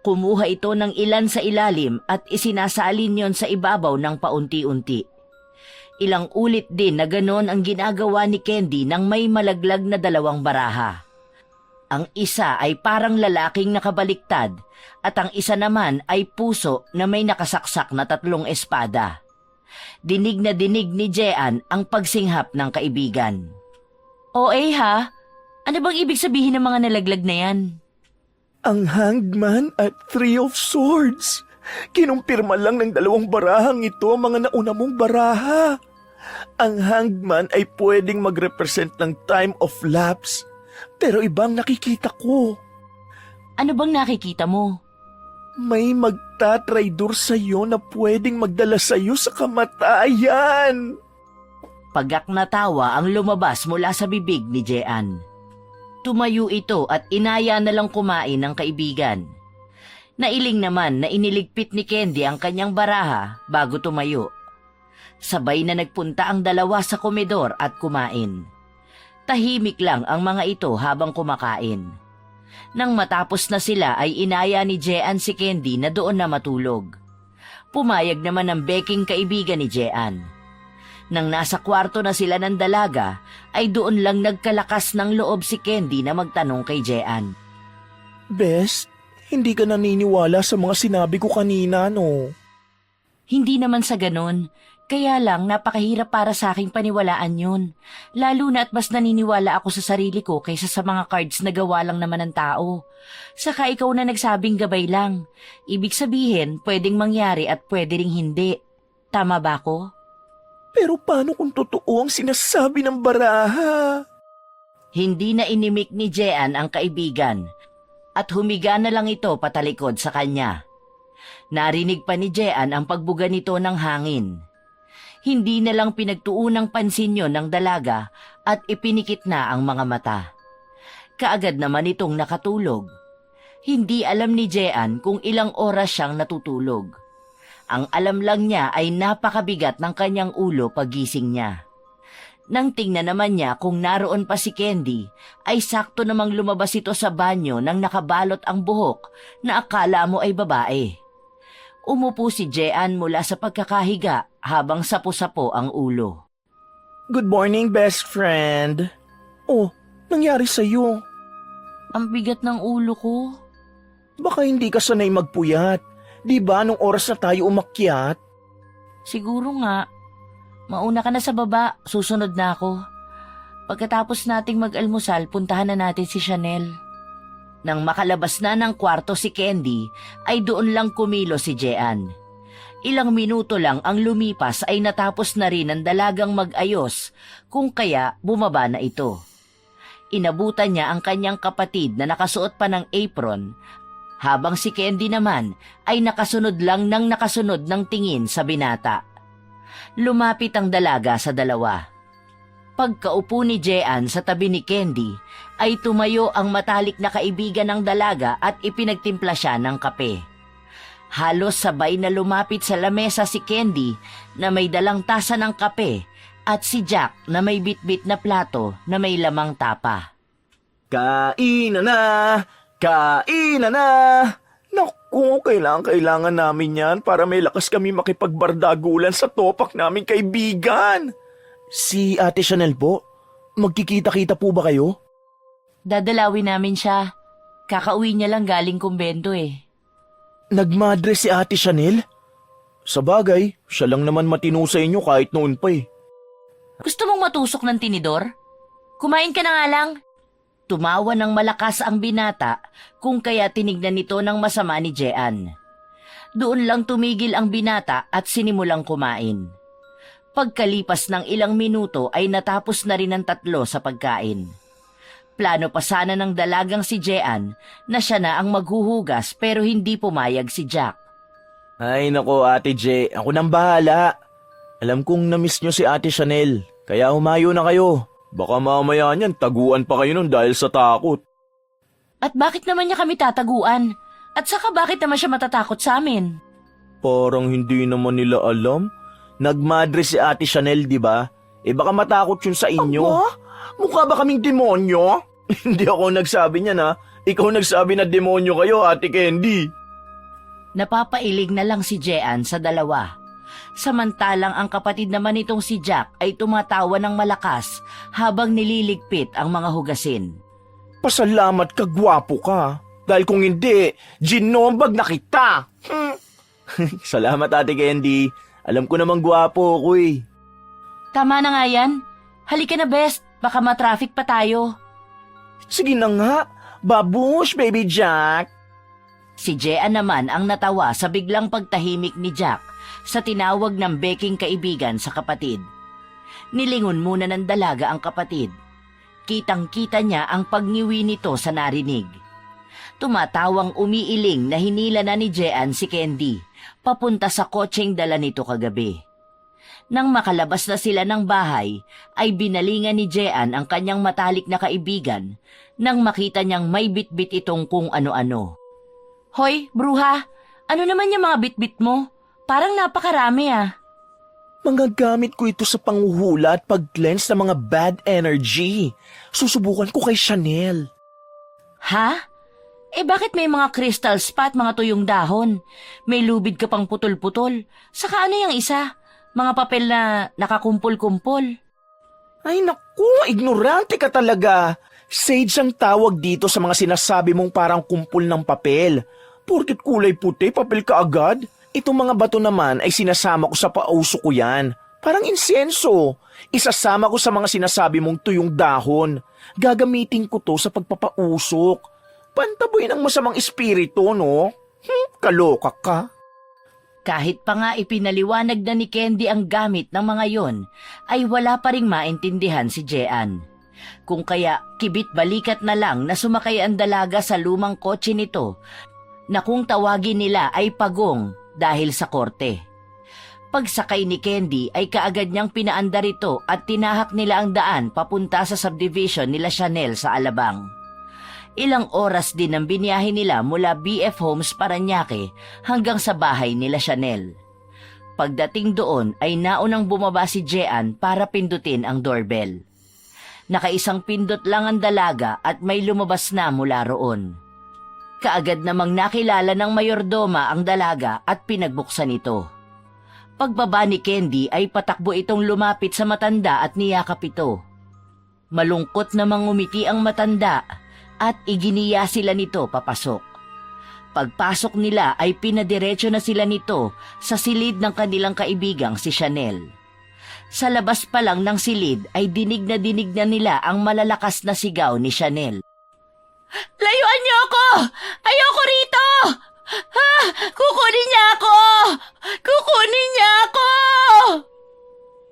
Kumuha ito ng ilan sa ilalim at isinasalin yon sa ibabaw ng paunti-unti. Ilang ulit din na ganon ang ginagawa ni Candy nang may malaglag na 2 baraha. Ang isa ay parang lalaking nakabaliktad at ang isa naman ay puso na may nakasaksak na 3 espada. Dinig na dinig ni Jean ang pagsinghap ng kaibigan. Ha? Ano bang ibig sabihin ng mga nalaglag na yan? Ang hangman at 3 of swords. Kinumpirma lang ng 2 barahang ito ang mga nauna mong baraha. Ang hangman ay pwedeng mag-represent ng time of lapse. Pero ibang nakikita ko. Ano bang nakikita mo? May magtatraydor sa'yo na pwedeng magdala sa'yo sa kamatayan. Pagak na tawa ang lumabas mula sa bibig ni Jean. Tumayo ito at inaya na lang kumain ng kaibigan. Nailing naman na iniligpit ni Candy ang kanyang baraha bago tumayo. Sabay na nagpunta ang 2 sa komedor at kumain. Tahimik lang ang mga ito habang kumakain. Nang matapos na sila ay inaya ni Jean si Candy na doon na matulog. Pumayag naman ang beking kaibigan ni Jean. Nang nasa kwarto na sila ng dalaga ay doon lang nagkalakas ng loob si Candy na magtanong kay Jean. Bes, hindi ka naniniwala sa mga sinabi ko kanina, no? Hindi naman sa ganon. Kaya lang napakahirap para sa aking paniwalaan yun. Lalo na at mas naniniwala ako sa sarili ko kaysa sa mga cards na gawa lang naman ng tao. Saka ikaw na nagsabing gabay lang. Ibig sabihin, pwedeng mangyari at pwede ring hindi. Tama ba ako? Pero paano kung totoo ang sinasabi ng baraha? Hindi na inimik ni Jean ang kaibigan at humiga na lang ito patalikod sa kanya. Narinig pa ni Jean ang pagbuga nito ng hangin. Hindi na lang pinagtuunang pansin yon ng dalaga at ipinikit na ang mga mata. Kaagad naman itong nakatulog. Hindi alam ni Jean kung ilang oras siyang natutulog. Ang alam lang niya ay napakabigat ng kanyang ulo pagising niya. Nang tingnan naman niya kung naroon pa si Candy, ay sakto namang lumabas ito sa banyo nang nakabalot ang buhok na akala mo ay babae. Umupo si Jean mula sa pagkakahiga habang sapo-sapo ang ulo. Good morning, best friend. Oh, nangyari sa'yo? Ang bigat ng ulo ko. Baka hindi ka sanay magpuyat. Di ba nung oras na tayo umakyat? Siguro nga. Mauna ka na sa baba, susunod na ako. Pagkatapos nating mag-almusal, puntahan na natin si Chanel. Nang makalabas na ng kwarto si Candy, ay doon lang kumilo si Jean. Ilang minuto lang ang lumipas ay natapos na rin ang dalagang mag-ayos, kung kaya bumaba na ito. Inabutan niya ang kanyang kapatid na nakasuot pa ng apron, habang si Candy naman ay nakasunod lang ng nakasunod ng tingin sa binata. Lumapit ang dalaga sa dalawa. Pagkaupo ni Jean sa tabi ni Candy, ay tumayo ang matalik na kaibigan ng dalaga at ipinagtimpla siya ng kape. Halos sabay na lumapit sa lamesa si Candy na may dalang tasa ng kape at si Jack na may bitbit na plato na may lamang tapa. Kainan na! Kainan na! Naku, kailangan namin yan para may lakas kami makipagbardagulan sa topak naming kaibigan. Si Ate Chanel po, magkikita-kita po ba kayo? Dadalawin namin siya. Kakauwi niya lang galing kumbento eh. Nagmadre si Ate Chanel? Sabagay, siya lang naman matino sa inyo kahit noon pa eh. Gusto mong matusok ng tinidor? Kumain ka na nga lang. Tumawa ng malakas ang binata kung kaya tinignan nito ng masama ni Jean. Doon lang tumigil ang binata at sinimulang kumain. Pagkalipas ng ilang minuto ay natapos na rin ang tatlo sa pagkain. Plano pa sana ng dalagang si Jean na siya na ang maghuhugas pero hindi pumayag si Jack. Ay nako Ate Je, ako nang bahala. Alam kong na-miss nyo si Ate Chanel, kaya humayo na kayo. Baka mamaya niyan taguan pa kayo nun dahil sa takot. At bakit naman niya kami tataguan? At saka bakit naman siya matatakot sa amin? Parang hindi naman nila alam. Nagmadre si Ate Chanel, di ba? Baka matakot yun sa inyo. Aba? Mukha ba kaming demonyo? Hindi ako nagsabi niyan ha. Ikaw nagsabi na demonyo kayo, Ate Candy. Napapailig na lang si Jean sa dalawa. Samantalang ang kapatid naman nitong si Jack ay tumatawa ng malakas habang nililigpit ang mga hugasin. Pasalamat ka, gwapo ka. Dahil kung hindi, ginombag na kita. Salamat, Ate Candy. Alam ko namang gwapo ako eh. Tama na nga yan. Halika na best, baka matraffic pa tayo. Sige na nga, babush, baby Jack. Si Jean naman ang natawa sa biglang pagtahimik ni Jack sa tinawag ng beking kaibigan sa kapatid. Nilingon muna ng dalaga ang kapatid. Kitang-kita niya ang pagngiwi nito sa narinig. Tumatawang umiiling na hinila na ni Jean si Candy, papunta sa kotseng dala nito kagabi. Nang makalabas na sila ng bahay, ay binalingan ni Jean ang kanyang matalik na kaibigan nang makita niyang may bitbit itong kung ano-ano. Hoy, bruha, ano naman yung mga bitbit mo? Parang napakarami ah. Mga gamit ko ito sa panghuhula at pag-cleanse ng mga bad energy. Susubukan ko kay Chanel. Ha? Bakit may mga crystal spot, mga tuyong dahon? May lubid ka pang putol-putol. Saka ano yung isa? Mga papel na nakakumpul-kumpul. Ay naku, ignorante ka talaga. Sage ang tawag dito sa mga sinasabi mong parang kumpul ng papel. Porket kulay puti, papel ka agad. Itong mga bato naman ay sinasama ko sa pauso ko yan. Parang insenso. Isasama ko sa mga sinasabi mong tuyong dahon. Gagamitin ko to sa pagpapausok. Pantaboy ng masamang espiritu, no? Kaloka ka. Kahit pa nga ipinaliwanag na ni Candy ang gamit ng mga yon, ay wala pa ring maintindihan si Jean. Kung kaya kibit balikat na lang na sumakay ang dalaga sa lumang kotse nito, na kung tawagin nila ay pagong dahil sa korte. Pagsakay ni Candy ay kaagad niyang pinaandar ito at tinahak nila ang daan papunta sa subdivision nila Chanel sa Alabang. Ilang oras din ang biniyahe nila mula BF Homes Parañaque hanggang sa bahay nila Chanel. Pagdating doon ay naunang bumaba si Jean para pindutin ang doorbell. Nakaisang pindot lang ang dalaga at may lumabas na mula roon. Kaagad namang nakilala ng mayordoma ang dalaga at pinagbuksan ito. Pagbaba ni Candy ay patakbo itong lumapit sa matanda at niyakap ito. Malungkot namang ngumiti ang matanda at iginiya sila nito papasok. Pagpasok nila ay pinadiretso na sila nito sa silid ng kanilang kaibigang si Chanel. Sa labas pa lang ng silid ay dinig na nila ang malalakas na sigaw ni Chanel. "Layuan niyo ako! Ayoko rito! Ha! Kukunin niya ako! Kukunin niya ako!"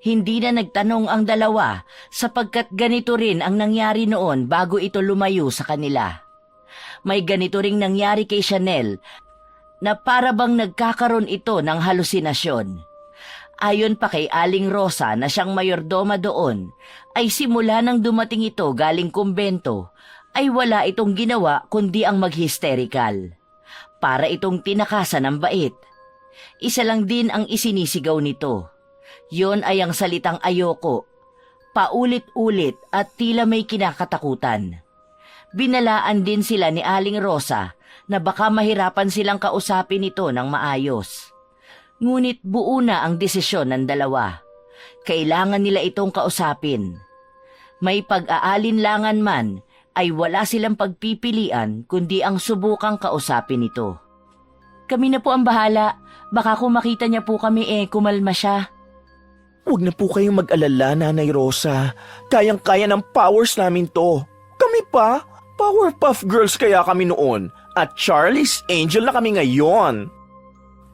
Hindi na nagtanong ang dalawa sapagkat ganito rin ang nangyari noon bago ito lumayo sa kanila. May ganito ring nangyari kay Chanel na para bang nagkakaroon ito ng halusinasyon. Ayon pa kay Aling Rosa na siyang mayordoma doon, ay simula nang dumating ito galing kumbento, ay wala itong ginawa kundi ang mag-hysterical. Para itong tinakasan ng bait. Isa lang din ang isinisigaw nito. Yon ay ang salitang ayoko, paulit-ulit at tila may kinakatakutan. Binalaan din sila ni Aling Rosa na baka mahirapan silang kausapin ito ng maayos. Ngunit buo na ang desisyon ng dalawa. Kailangan nila itong kausapin. May pag-aalinlangan man, ay wala silang pagpipilian kundi ang subukang kausapin ito. "Kami na po ang bahala. Baka kung makita niya po kami kumalma siya." Huwag na po kayong mag-alala, Nanay Rosa. Kayang-kaya ng powers namin to. Kami pa? Powerpuff Girls kaya kami noon. At Charlie's Angel na kami ngayon.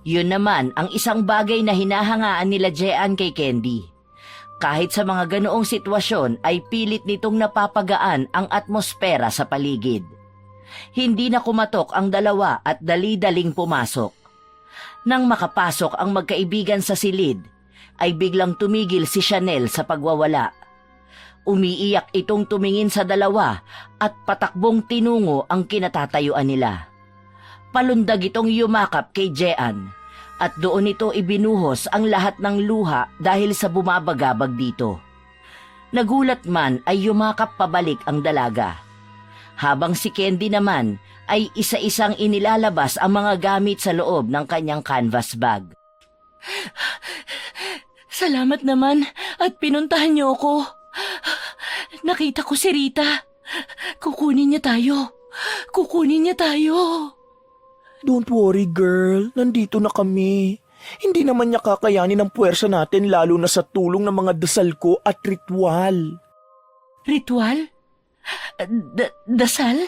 Yun naman ang isang bagay na hinahangaan nila Jean kay Candy. Kahit sa mga ganoong sitwasyon ay pilit nitong napapagaan ang atmosfera sa paligid. Hindi na kumatok ang dalawa at dali-daling pumasok. Nang makapasok ang magkaibigan sa silid, ay biglang tumigil si Chanel sa pagwawala. Umiiyak itong tumingin sa dalawa at patakbong tinungo ang kinatatayuan nila. Palundag itong yumakap kay Jean at doon ito ibinuhos ang lahat ng luha dahil sa bumabagabag dito. Nagulat man ay yumakap pabalik ang dalaga. Habang si Candy naman ay isa-isang inilalabas ang mga gamit sa loob ng kanyang canvas bag. "Salamat naman at pinuntahan niyo ako. Nakita ko si Rita. Kukunin niya tayo. Kukunin niya tayo." Don't worry, girl. Nandito na kami. Hindi naman niya kakayanin ang puwersa natin lalo na sa tulong ng mga dasal ko at ritual. Ritual? Dasal?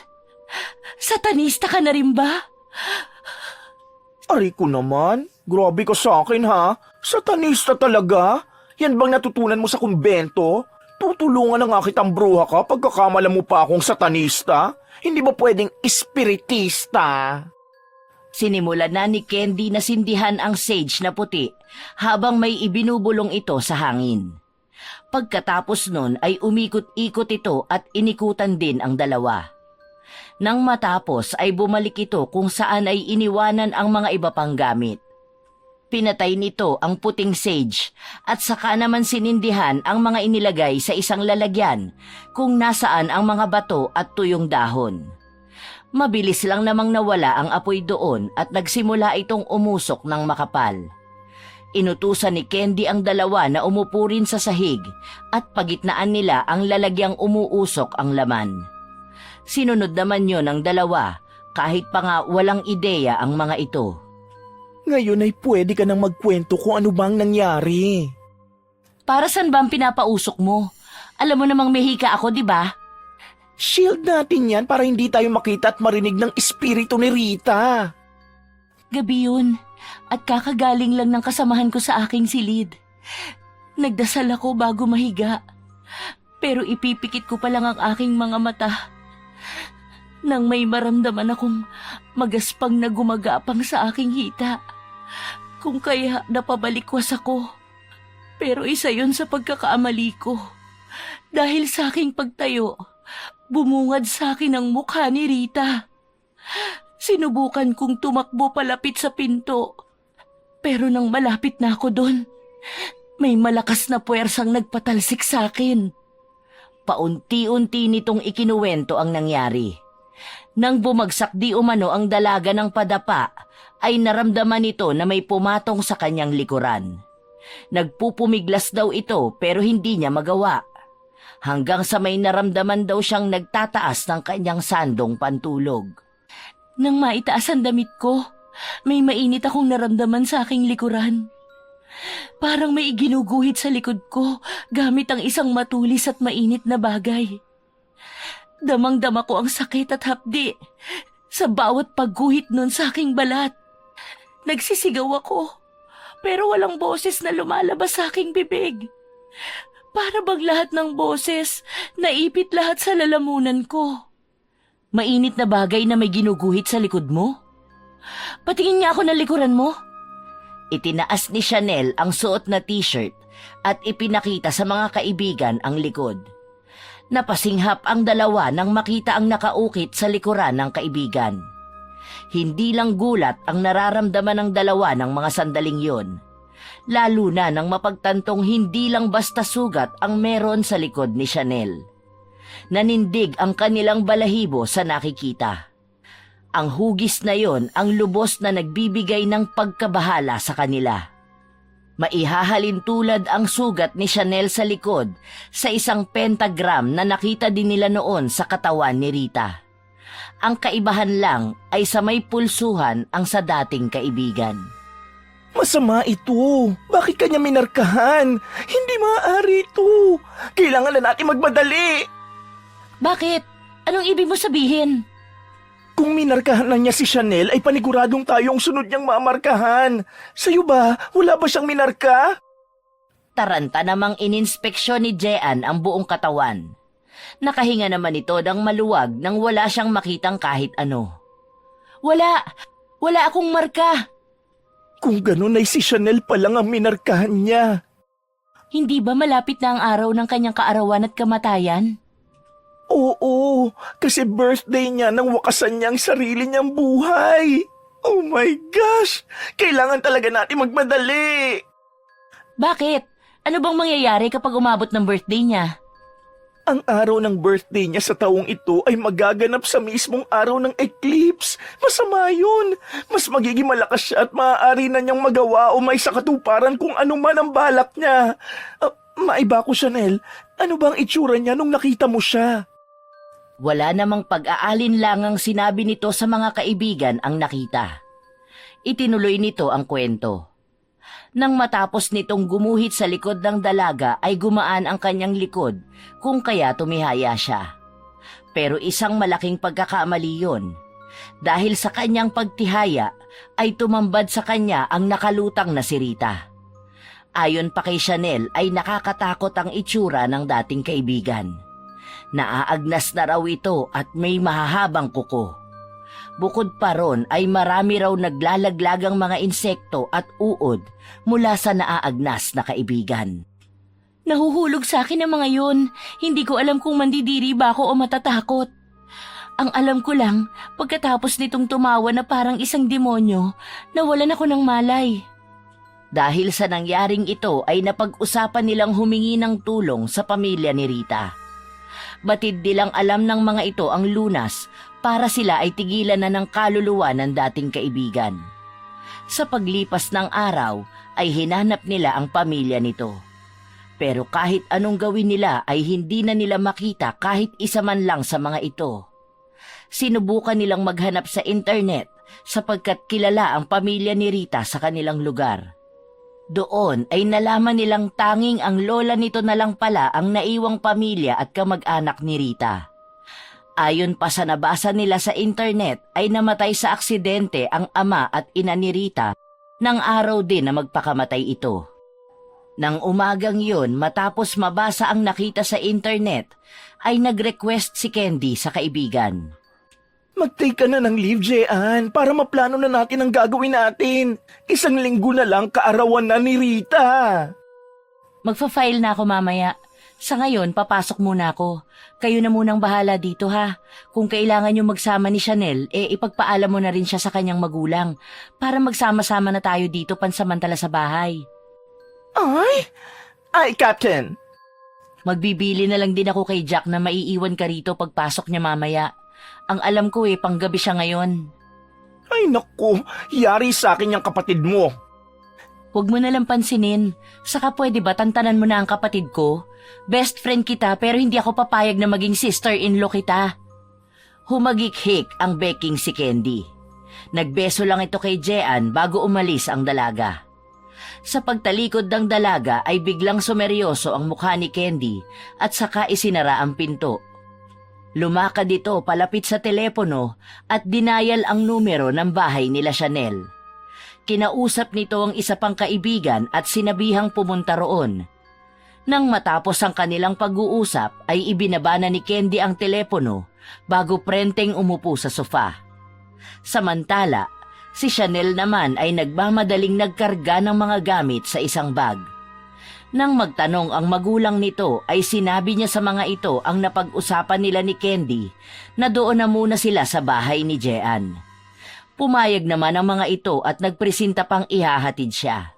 Satanista ka na rin ba? Ari ko naman. Grabe ka sa akin, ha? Satanista talaga? Yan bang natutunan mo sa kumbento? Tutulungan na nga kitang bruha ka pagkakamala mo pa akong satanista? Hindi ba pwedeng espiritista? Sinimulan na ni Candy na sindihan ang sage na puti habang may ibinubulong ito sa hangin. Pagkatapos nun ay umikot-ikot ito at inikutan din ang dalawa. Nang matapos ay bumalik ito kung saan ay iniwanan ang mga iba pang gamit. Pinatay nito ang puting sage at saka naman sinindihan ang mga inilagay sa isang lalagyan kung nasaan ang mga bato at tuyong dahon. Mabilis lang namang nawala ang apoy doon at nagsimula itong umusok ng makapal. Inutusan ni Candy ang dalawa na umupo rin sa sahig at pagitnaan nila ang lalagyang umuusok ang laman. Sinunod naman yon ng dalawa kahit pa nga walang ideya ang mga ito. Ngayon ay pwede ka nang magkwento kung ano bang nangyari. Para saan ba ang pinapausok mo? Alam mo namang mehika ako, di ba? Shield natin yan para hindi tayo makita at marinig ng espiritu ni Rita. Gabi yun at kakagaling lang ng kasamahan ko sa aking silid. Nagdasal ako bago mahiga pero ipipikit ko pa lang ang aking mga mata nang may maramdaman akong magaspang na gumagapang sa aking hita. Kung kaya napabalik-was ako. Pero isa yun sa pagkakaamali ko. Dahil sa aking pagtayo, bumungad sa akin ang mukha ni Rita. Sinubukan kong tumakbo palapit sa pinto. Pero nang malapit na ako doon, may malakas na puwersang nagpatalsik sa akin. Paunti-unti nitong ikinuwento ang nangyari. Nang bumagsak di umano ang dalaga ng padapa, ay naramdaman nito na may pumatong sa kanyang likuran. Nagpupumiglas daw ito pero hindi niya magawa. Hanggang sa may naramdaman daw siyang nagtataas ng kanyang sandong pantulog. Nang maitaas ang damit ko, may mainit akong naramdaman sa aking likuran. Parang may ginuguhit sa likod ko gamit ang isang matulis at mainit na bagay. Damang-dama ko ang sakit at hapdi sa bawat pagguhit nun sa aking balat. Nagsisigaw ako, pero walang boses na lumalabas sa aking bibig. Para bang lahat ng boses, naipit lahat sa lalamunan ko. Mainit na bagay na may ginuguhit sa likod mo? Patingin nga ako ng likuran mo. Itinaas ni Chanel ang suot na t-shirt at ipinakita sa mga kaibigan ang likod. Napasinghap ang dalawa nang makita ang nakaukit sa likuran ng kaibigan. Hindi lang gulat ang nararamdaman ng dalawa ng mga sandaling yon. Lalo na nang mapagtantong hindi lang basta sugat ang meron sa likod ni Chanel. Nanindig ang kanilang balahibo sa nakikita. Ang hugis na yon ang lubos na nagbibigay ng pagkabahala sa kanila. Maihahalin tulad ang sugat ni Chanel sa likod sa isang pentagram na nakita din nila noon sa katawan ni Rita. Ang kaibahan lang ay sa may pulsuhan ang sa dating kaibigan. Masama ito. Bakit kanya minarkahan? Hindi maaari ito. Kailangan na natin magmadali. Bakit? Anong ibig mo sabihin? Kung minarkahan na niya si Chanel, ay paniguradong tayong sunod niyang mamarkahan. Sa'yo ba? Wala ba siyang minarka? Taranta namang ininspeksyon ni Jean ang buong katawan. Nakahinga naman ito ng maluwag nang wala siyang makitang kahit ano. Wala akong marka. Kung ganun ay si Chanel pa lang ang minarkahan niya. Hindi ba malapit na ang araw ng kanyang kaarawan at kamatayan? Oo, kasi birthday niya nang wakasan niya ang sarili niyang buhay. Oh my gosh! Kailangan talaga natin magmadali. Bakit? Ano bang mangyayari kapag umabot ng birthday niya? Ang araw ng birthday niya sa taong ito ay magaganap sa mismong araw ng eclipse. Masama yun. Mas magiging malakas siya at maaari na niyang magawa o may sakatuparan kung ano man ang balak niya. Maiba ko, Chanel. Ano bang itsura niya nung nakita mo siya? Wala namang pag-aalinlangang sinabi nito sa mga kaibigan ang nakita. Itinuloy nito ang kwento. Nang matapos nitong gumuhit sa likod ng dalaga ay gumaan ang kanyang likod kung kaya tumihaya siya. Pero isang malaking pagkakamali yun. Dahil sa kanyang pagtihaya ay tumambad sa kanya ang nakalutang na si Rita. Ayon pa kay Chanel ay nakakatakot ang itsura ng dating kaibigan. Naaagnas na raw ito at may mahahabang kuko. Bukod pa ron ay marami raw naglalaglagang mga insekto at uod mula sa naaagnas na kaibigan. Nahuhulog sa akin ang mga yun. Hindi ko alam kung mandidiri ba ako o matatakot. Ang alam ko lang, pagkatapos nitong tumawa na parang isang demonyo, nawalan ako ng malay. Dahil sa nangyaring ito ay napag-usapan nilang humingi ng tulong sa pamilya ni Rita. Batid nilang alam ng mga ito ang lunas para sila ay tigilan na ng kaluluwa ng dating kaibigan. Sa paglipas ng araw ay hinanap nila ang pamilya nito. Pero kahit anong gawin nila ay hindi na nila makita kahit isa man lang sa mga ito. Sinubukan nilang maghanap sa internet sapagkat kilala ang pamilya ni Rita sa kanilang lugar. Doon ay nalaman nilang tanging ang lola nito na lang pala ang naiwang pamilya at kamag-anak ni Rita. Ayon pa sa nabasa nila sa internet ay namatay sa aksidente ang ama at ina ni Rita nang araw din na magpakamatay ito. Nang umagang yun matapos mabasa ang nakita sa internet ay nag-request si Candy sa kaibigan. Mag-take ka na ng leave, Jean, para maplano na natin ang gagawin natin. 1 linggo na lang kaarawan na ni Rita. Magfa-file na ako mamaya. Sa ngayon, papasok muna ako. Kayo na munang bahala dito ha. Kung kailangan nyo magsama ni Chanel, ipagpaalam mo na rin siya sa kanyang magulang para magsama-sama na tayo dito pansamantala sa bahay. Ay, Captain. Magbibili na lang din ako kay Jack na maiiwan ka rito pagpasok niya mamaya. Ang alam ko panggabi siya ngayon. Ay naku, yari sa akin yung kapatid mo. Huwag mo nalang pansinin. Saka pwede ba tantanan mo na ang kapatid ko? Best friend kita pero hindi ako papayag na maging sister-in-law kita. Humagikhik ang beking si Candy. Nagbeso lang ito kay Jean bago umalis ang dalaga. Sa pagtalikod ng dalaga ay biglang sumeryoso ang mukha ni Candy at saka isinara ang pinto. Lumakad ito palapit sa telepono at dinayal ang numero ng bahay nila Chanel. Kinausap nito ang isa pang kaibigan at sinabihang pumunta roon. Nang matapos ang kanilang pag-uusap ay ibinaba na ni Candy ang telepono bago prenteng umupo sa sofa. Samantala, si Chanel naman ay nagmamadaling nagkarga ng mga gamit sa isang bag. Nang magtanong ang magulang nito ay sinabi niya sa mga ito ang napag-usapan nila ni Candy na doon na muna sila sa bahay ni Jean. Pumayag naman ang mga ito at nagpresenta pang ihahatid siya.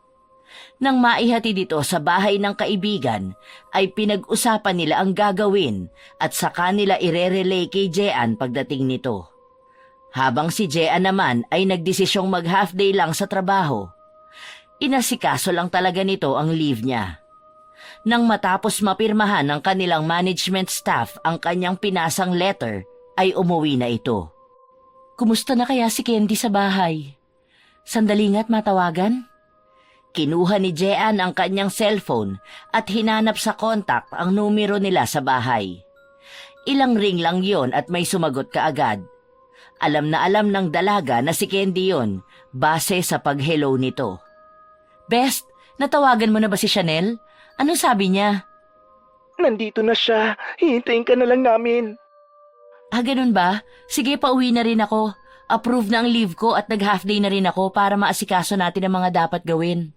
Nang maihatid ito sa bahay ng kaibigan, ay pinag-usapan nila ang gagawin at saka nila irerelay kay Jean pagdating nito. Habang si Jean naman ay nagdesisyong mag-half day lang sa trabaho. Inasikaso lang talaga nito ang leave niya. Nang matapos mapirmahan ng kanilang management staff ang kanyang pinasang letter, ay umuwi na ito. Kumusta na kaya si Candy sa bahay? Sandali nga't matawagan? Kinuha ni Jean ang kanyang cellphone at hinanap sa contact ang numero nila sa bahay. Ilang ring lang yon at may sumagot kaagad. Alam na alam ng dalaga na si Candy yon base sa pag-hello nito. Best, natawagan mo na ba si Chanel? Ano sabi niya? Nandito na siya. Hihintayin ka na lang namin. Ganun ba? Sige, pauwi na rin ako. Approve na ang leave ko at nag-half day na rin ako para maasikaso natin ang mga dapat gawin.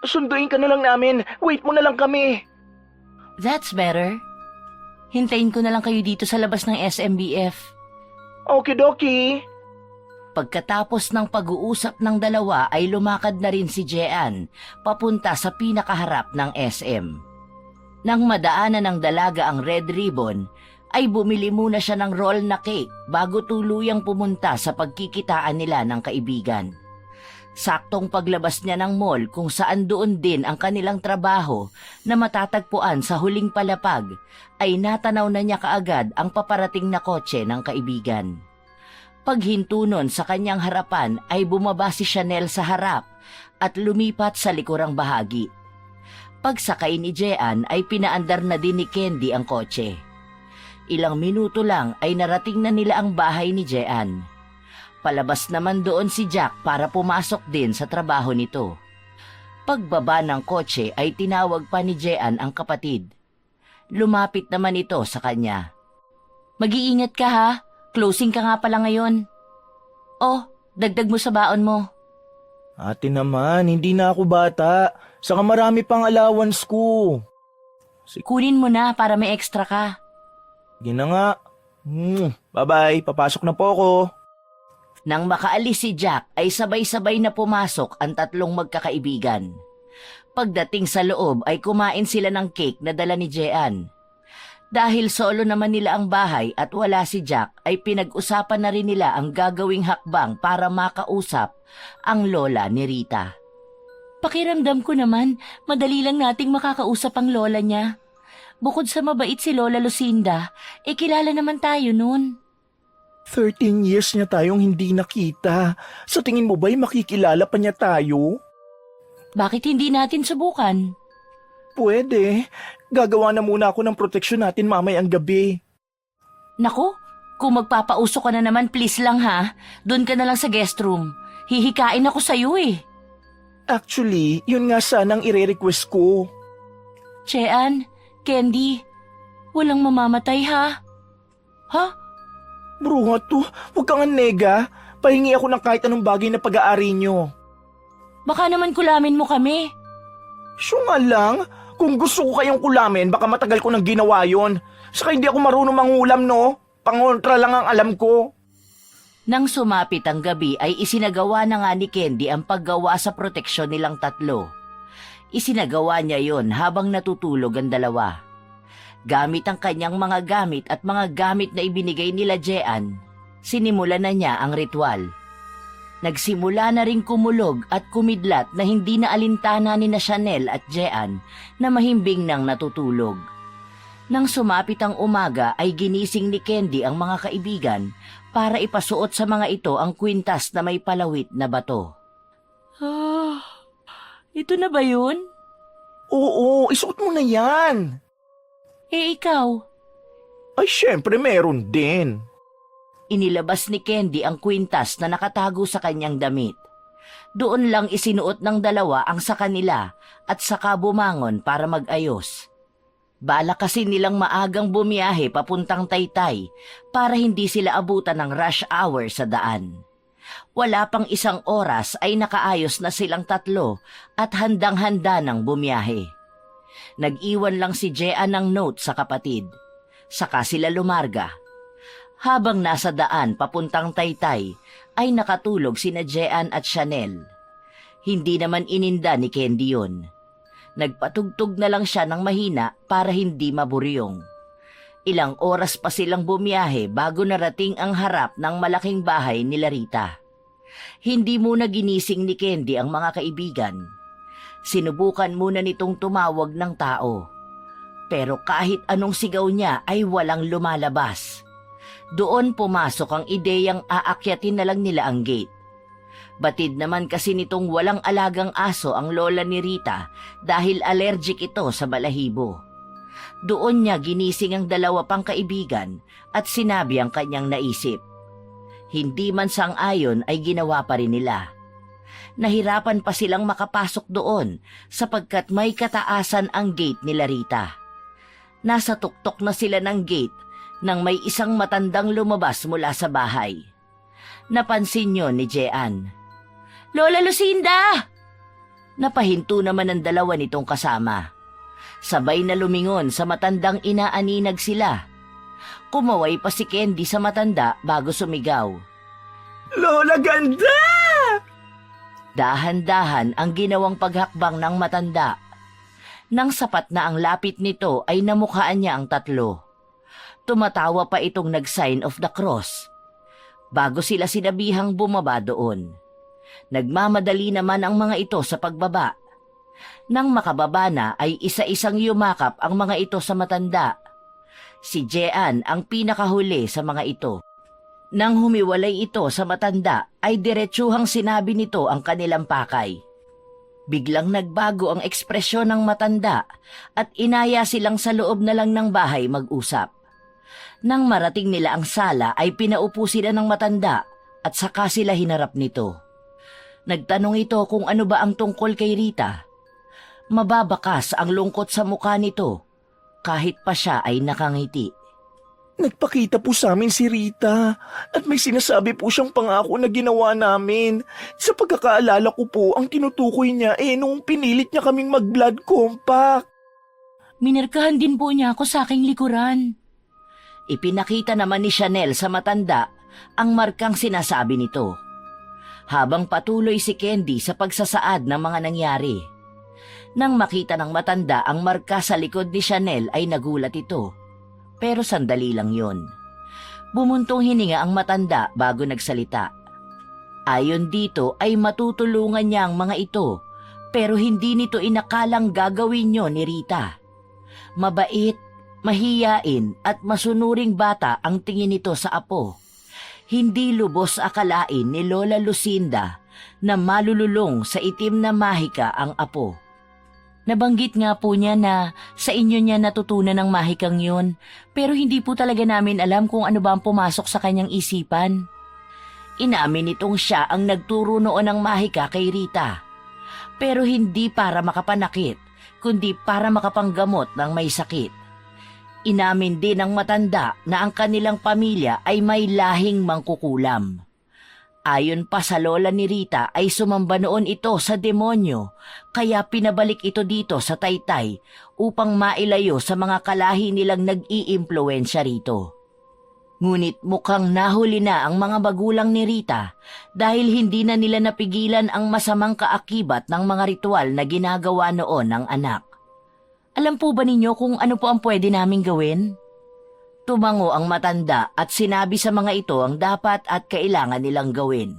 Sunduin ka na lang namin. Wait mo na lang kami. That's better. Hintayin ko na lang kayo dito sa labas ng SMBF. Okidoki. Pagkatapos ng pag-uusap ng dalawa ay lumakad na rin si Jean papunta sa pinakaharap ng SM. Nang madaanan ng dalaga ang red ribbon, ay bumili muna siya ng roll na cake bago tuluyang pumunta sa pagkikitaan nila ng kaibigan. Saktong paglabas niya ng mall kung saan doon din ang kanilang trabaho na matatagpuan sa huling palapag, ay natanaw na niya kaagad ang paparating na kotse ng kaibigan. Paghinto nun sa kanyang harapan ay bumaba si Chanel sa harap at lumipat sa likurang bahagi. Pagsakay ni Jean ay pinaandar na din ni Candy ang kotse. Ilang minuto lang ay narating na nila ang bahay ni Jean. Palabas naman doon si Jack para pumasok din sa trabaho nito. Pagbaba ng kotse ay tinawag pa ni Jean ang kapatid. Lumapit naman ito sa kanya. Mag-iingat ka ha, closing ka nga pala ngayon. Oh, dagdag mo sa baon mo. Ate naman, hindi na ako bata. Saka marami pang allowance ko. Kunin mo na para may extra ka. Sige na nga. Bye-bye, papasok na po ako. Nang makaalis si Jack ay sabay-sabay na pumasok ang tatlong magkakaibigan. Pagdating sa loob ay kumain sila ng cake na dala ni Jean. Dahil solo naman nila ang bahay at wala si Jack ay pinag-usapan na rin nila ang gagawing hakbang para makausap ang lola ni Rita. Pakiramdam ko naman, madali lang nating makakausap ang lola niya. Bukod sa mabait si Lola Lucinda, kilala naman tayo nun. 13 years niya tayong hindi nakita. Sa tingin mo ba'y makikilala pa niya tayo? Bakit hindi natin subukan? Pwede. Gagawa na muna ako ng proteksyon natin mamayang gabi. Naku, kung magpapauso ka na naman please lang ha, doon ka na lang sa guest room. Hihikain ako sa'yo eh. Actually, yun nga sanang ire-request ko. Jean, Candy, walang mamamatay ha? Ha? Bruha to, huwag kang nega. Pahingi ako ng kahit anong bagay na pag-aari nyo. Baka naman kulamin mo kami. Siya nga lang, Kung gusto ko kayong kulamin, baka matagal ko nang ginawa yon. Saka hindi ako marunong mangulam, no? Pangontra lang ang alam ko. Nang sumapit ang gabi ay isinagawa na nga ni Candy ang paggawa sa proteksyon nilang tatlo. Isinagawa niya yon habang natutulog ang dalawa. Gamit ang kanyang mga gamit at mga gamit na ibinigay nila Jean, sinimula na niya ang ritual. Nagsimula na ring kumulog at kumidlat na hindi na alintana ni na Chanel at Jean na mahimbing nang natutulog. Nang sumapit ang umaga ay ginising ni Candy ang mga kaibigan para ipasuot sa mga ito ang kwintas na may palawit na bato. Ito na ba yun? Oo, isuot mo na yan. Ikaw? Ay, syempre meron din. Inilabas ni Candy ang kwintas na nakatago sa kanyang damit. Doon lang isinuot ng dalawa ang sa kanila at saka bumangon para mag-ayos. Bala kasi nilang maagang bumiyahe papuntang Taytay para hindi sila abutan ng rush hour sa daan. Wala pang isang oras ay nakaayos na silang tatlo at handang-handa ng bumiyahe. Nag-iwan lang si Jean ng note sa kapatid. Saka sila lumarga. Habang nasa daan papuntang Taytay ay nakatulog sina Jean at Chanel. Hindi naman ininda ni Candy yun. Nagpatugtog na lang siya ng mahina para hindi maburyong. Ilang oras pa silang bumiyahe bago narating ang harap ng malaking bahay ni Rita. Hindi muna ginising ni Candy ang mga kaibigan. Sinubukan muna nitong tumawag ng tao. Pero kahit anong sigaw niya ay walang lumalabas. Doon pumasok ang ideyang aakyatin na lang nila ang gate. Batid naman kasi nitong walang alagang aso ang lola ni Rita dahil allergic ito sa balahibo. Doon niya ginising ang dalawa pang kaibigan at sinabi ang kanyang naisip. Hindi man sang-ayon ay ginawa pa rin nila. Nahirapan pa silang makapasok doon sapagkat may kataasan ang gate ni Rita. Nasa tuktok na sila ng gate nang may isang matandang lumabas mula sa bahay. Napansin niyo ni Jean. Lola Lucinda! Napahinto naman ang dalawa nitong kasama. Sabay na lumingon sa matandang inaaninag sila. Kumaway pa si Candy sa matanda bago sumigaw. Lola ganda! Dahan-dahan ang ginawang paghakbang ng matanda. Nang sapat na ang lapit nito ay namukhaan niya ang tatlo. Tumatawa pa itong nag-sign of the cross. Bago sila sinabihang bumaba doon. Nagmamadali naman ang mga ito sa pagbaba. Nang makababa na ay isa-isang yumakap ang mga ito sa matanda. Si Jean ang pinakahuli sa mga ito. Nang humiwalay ito sa matanda ay diretsuhang sinabi nito ang kanilang pakay. Biglang nagbago ang ekspresyon ng matanda at inaya silang sa loob na lang ng bahay mag-usap. Nang marating nila ang sala ay pinaupo sila ng matanda at saka sila hinarap nito. Nagtanong ito kung ano ba ang tungkol kay Rita. Mababakas ang lungkot sa mukha nito kahit pa siya ay nakangiti. Nagpakita po sa amin si Rita at may sinasabi po siyang pangako na ginawa namin. Sa pagkakaalala ko po, ang tinutukoy niya nung pinilit niya kaming mag-blood compact. Minirkahan din po niya ako sa aking likuran. Ipinakita naman ni Chanel sa matanda ang markang sinasabi nito. Habang patuloy si Candy sa pagsasaad ng mga nangyari. Nang makita ng matanda ang marka sa likod ni Chanel ay nagulat ito. Pero sandali lang yon. Bumuntong hininga ang matanda bago nagsalita. Ayon dito ay matutulungan niya ang mga ito pero hindi nito inakalang gagawin niyo ni Rita. Mabait, mahiyain at masunuring bata ang tingin nito sa apo. Hindi lubos akalain ni Lola Lucinda na malululong sa itim na mahika ang apo. Nabanggit nga po niya na sa inyo niya natutunan ang mahikang yun, pero hindi po talaga namin alam kung ano ba ang pumasok sa kanyang isipan. Inamin nitong siya ang nagturo noon ng mahika kay Rita, pero hindi para makapanakit, kundi para makapanggamot ng may sakit. Inamin din ng matanda na ang kanilang pamilya ay may lahing mangkukulam. Ayon pa sa lola ni Rita ay sumamba noon ito sa demonyo, kaya pinabalik ito dito sa Taytay upang mailayo sa mga kalahi nilang nag-iimpluwensya rito. Ngunit mukhang nahuli na ang mga magulang ni Rita dahil hindi na nila napigilan ang masamang kaakibat ng mga ritual na ginagawa noon ng anak. Alam po ba ninyo kung ano po ang pwede naming gawin? Tumango ang matanda at sinabi sa mga ito ang dapat at kailangan nilang gawin.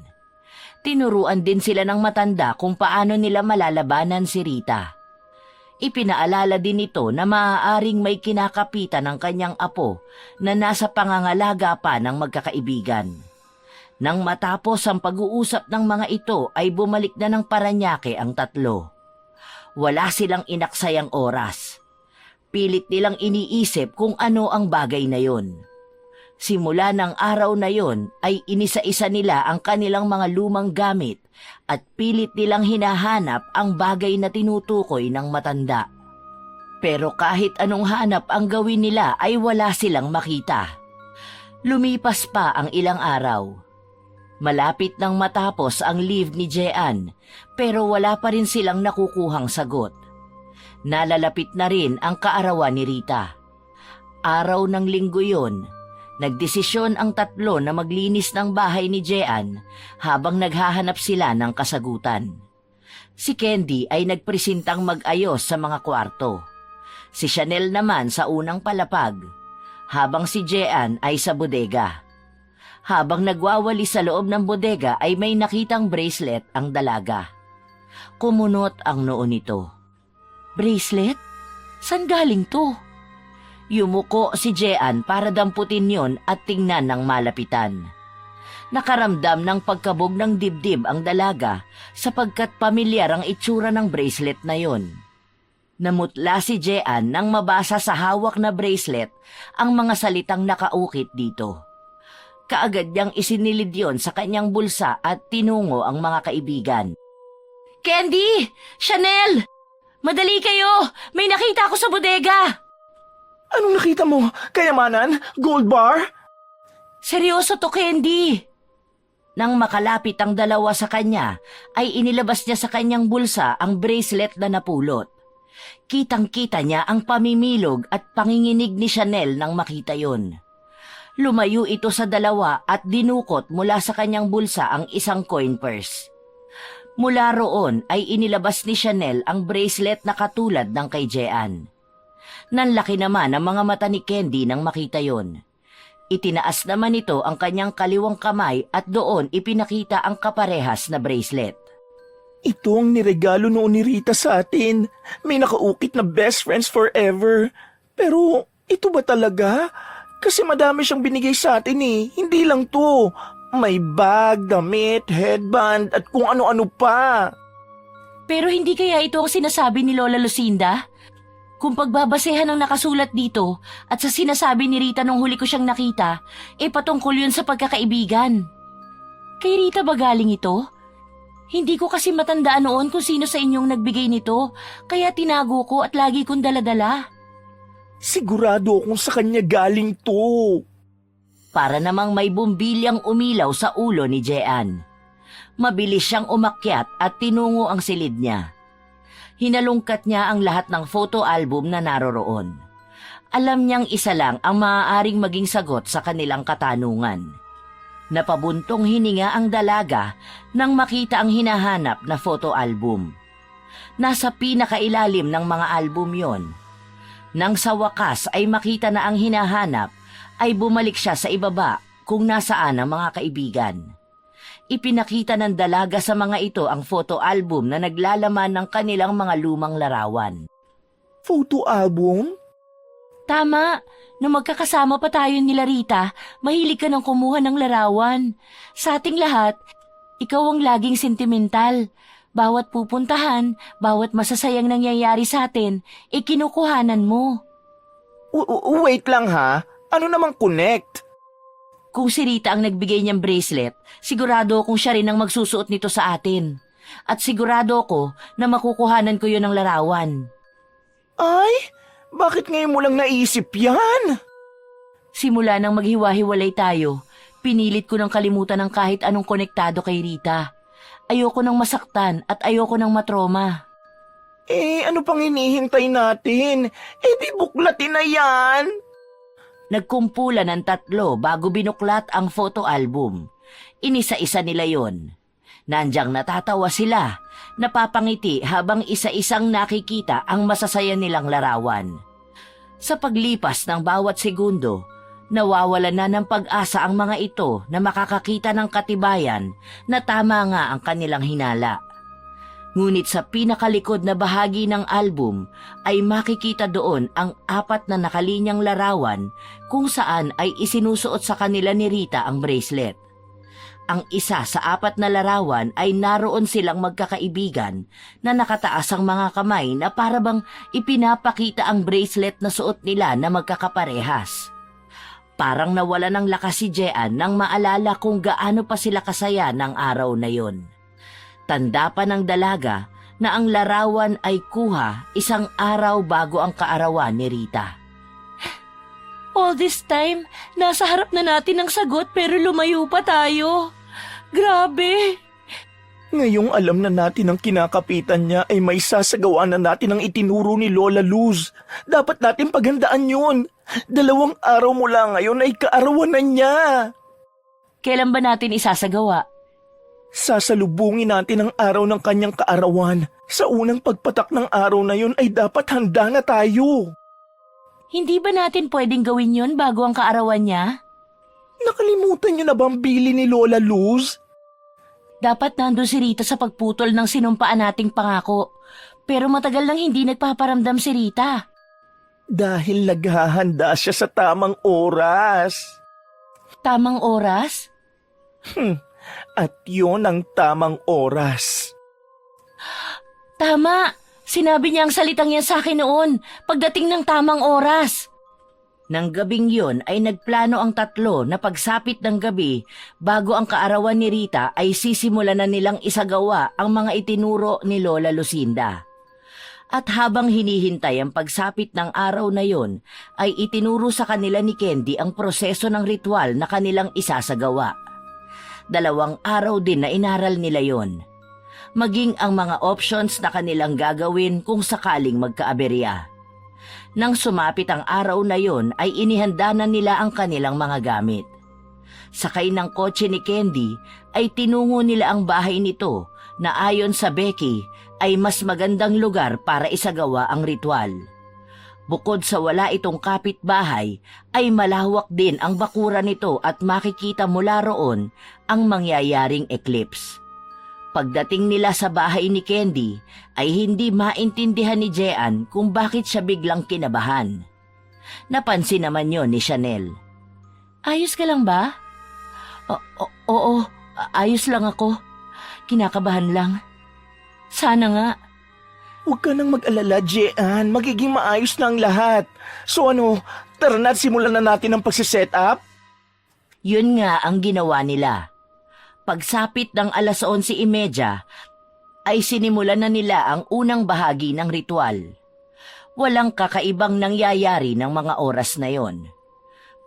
Tinuruan din sila ng matanda kung paano nila malalabanan si Rita. Ipinaalala din ito na maaaring may kinakapitan ng kanyang apo na nasa pangangalaga pa ng magkakaibigan. Nang matapos ang pag-uusap ng mga ito ay bumalik na ng Paranaque ang tatlo. Wala silang inaksayang oras. Pilit nilang iniisip kung ano ang bagay na yon. Simula ng araw na yon ay inisa-isa nila ang kanilang mga lumang gamit at pilit nilang hinahanap ang bagay na tinutukoy ng matanda. Pero kahit anong hanap ang gawin nila ay wala silang makita. Lumipas pa ang ilang araw. Malapit nang matapos ang leave ni Jean pero wala pa rin silang nakukuhang sagot. Nalalapit na rin ang kaarawan ni Rita. Araw ng linggo yon, nagdesisyon ang tatlo na maglinis ng bahay ni Jean habang naghahanap sila ng kasagutan. Si Candy ay nagpresintang mag-ayos sa mga kwarto. Si Chanel naman sa unang palapag, habang si Jean ay sa bodega. Habang nagwawali sa loob ng bodega ay may nakitang bracelet ang dalaga. Kumunot ang noo nito. Bracelet? San galing to? Yumuko si Jean para damputin yon at tingnan ng malapitan. Nakaramdam ng pagkabog ng dibdib ang dalaga sapagkat pamilyar ang itsura ng bracelet na yon. Namutla si Jean nang mabasa sa hawak na bracelet ang mga salitang nakaukit dito. Kaagad niyang isinilid yon sa kanyang bulsa at tinungo ang mga kaibigan. Candy! Chanel! Madali kayo! May nakita ako sa bodega! Anong nakita mo? Kayamanan? Gold bar? Seryoso to, Candy! Nang makalapit ang dalawa sa kanya, ay inilabas niya sa kanyang bulsa ang bracelet na napulot. Kitang-kita niya ang pamimilog at panginginig ni Chanel nang makita yon. Lumayo ito sa dalawa at dinukot mula sa kanyang bulsa ang isang coin purse. Mula roon ay inilabas ni Chanel ang bracelet na katulad ng kay Jean. Nanlaki naman ang mga mata ni Candy nang makita yon. Itinaas naman ito ang kanyang kaliwang kamay at doon ipinakita ang kaparehas na bracelet. Ito ang niregalo noon ni Rita sa atin. May nakaukit na best friends forever. Pero ito ba talaga? Kasi madami siyang binigay sa atin eh. Hindi lang to. May bag, damit, headband, at kung ano-ano pa. Pero hindi kaya ito ang sinasabi ni Lola Lucinda? Kung pagbabasehan ang nakasulat dito at sa sinasabi ni Rita nung huli ko siyang nakita, patungkol yun sa pagkakaibigan. Kay Rita ba galing ito? Hindi ko kasi matandaan noon kung sino sa inyong nagbigay nito, kaya tinago ko at lagi kong daladala. Sigurado akong sa kanya galing to. Para namang may bumbilyang umilaw sa ulo ni Jean. Mabilis siyang umakyat at tinungo ang silid niya. Hinalungkat niya ang lahat ng photo album na naroroon. Alam niyang isa lang ang maaaring maging sagot sa kanilang katanungan. Napabuntong hininga ang dalaga nang makita ang hinahanap na photo album. Nasa pinakailalim ng mga album yon. Nang sa wakas ay makita na ang hinahanap, ay bumalik siya sa ibaba kung nasaan ang mga kaibigan. Ipinakita ng dalaga sa mga ito ang photo album na naglalaman ng kanilang mga lumang larawan. Photo album? Tama, nung magkakasama pa tayo nila Rita, mahilig ka nang kumuha ng larawan. Sa ating lahat, ikaw ang laging sentimental. Bawat pupuntahan, bawat masasayang nangyayari sa atin, kinukuhanan mo. Wait lang ha. Ano namang connect? Kung si Rita ang nagbigay niyang bracelet, sigurado akong siya rin ang magsusuot nito sa atin. At sigurado ako na makukuhanan ko yun ng larawan. Ay, bakit ngayon mo lang naisip yan? Simula nang maghiwa-hiwalay tayo, Pinilit ko ng kalimutan ng kahit anong konektado kay Rita. Ayoko nang masaktan at ayoko nang matroma. Ano pang hinihintay natin? Di buklatin na yan! Nagkumpulan ng 3 bago binuklat ang photo album. Inisa-isa nila yon. Nandyang natatawa sila, napapangiti habang isa-isang nakikita ang masasaya nilang larawan. Sa paglipas ng bawat segundo, nawawala na ng pag-asa ang mga ito na makakakita ng katibayan na tama nga ang kanilang hinala. Ngunit sa pinakalikod na bahagi ng album ay makikita doon ang 4 na nakalinyang larawan kung saan ay isinusuot sa kanila ni Rita ang bracelet. Ang isa sa 4 na larawan ay naroon silang magkakaibigan na nakataas ang mga kamay na parabang ipinapakita ang bracelet na suot nila na magkakaparehas. Parang nawala ng lakas si Jean nang maalala kung gaano pa sila kasaya ng araw na yon. Tanda pa ng dalaga na ang larawan ay kuha 1 araw bago ang kaarawan ni Rita. All this time, nasa harap na natin ang sagot pero lumayo pa tayo. Grabe! Ngayong alam na natin ang kinakapitan niya ay may sasagawa na natin ang itinuro ni Lola Luz. Dapat natin paghandaan yun. 2 araw mula ngayon ay kaarawan na niya. Kailan ba natin isasagawa? Sasalubungin natin ang araw ng kanyang kaarawan. Sa unang pagpatak ng araw na yun ay dapat handa na tayo. Hindi ba natin pwedeng gawin yon bago ang kaarawan niya? Nakalimutan niyo na ba ang bili ni Lola Luz? Dapat nandun si Rita sa pagputol ng sinumpaan nating pangako. Pero matagal nang hindi nagpaparamdam si Rita. Dahil naghahanda siya sa tamang oras. Tamang oras? At yun ang tamang oras. Tama! Sinabi niya ang salitang yan sa akin noon, pagdating ng tamang oras. Nang gabing yon ay nagplano ang 3 na pagsapit ng gabi bago ang kaarawan ni Rita ay sisimulan na nilang isagawa ang mga itinuro ni Lola Lucinda. At habang hinihintay ang pagsapit ng araw na yon, ay itinuro sa kanila ni Candy ang proseso ng ritual na kanilang isasagawa. 2 araw din na inaral nila yon. Maging ang mga options na kanilang gagawin kung sakaling magkaaberya. Nang sumapit ang araw na yon ay inihanda na nila ang kanilang mga gamit. Sakay ng kotse ni Candy ay tinungo nila ang bahay nito na ayon sa Becky ay mas magandang lugar para isagawa ang ritual. Bukod sa wala itong kapitbahay ay malawak din ang bakuran nito at makikita mula roon ang mangyayaring eclipse. Pagdating nila sa bahay ni Candy ay hindi maintindihan ni Jean kung bakit siya biglang kinabahan. Napansin naman yon ni Chanel. Ayos ka lang ba? Oo, ayos lang ako. Kinakabahan lang. Sana nga. Huwag ka nang mag-alala, Jean. Magiging maayos na ang lahat. So tara na at simulan na natin ang pagsiset up? Yun nga ang ginawa nila. Pagsapit ng 11:30 ay sinimulan na nila ang unang bahagi ng ritual. Walang kakaibang nangyayari ng mga oras na yon.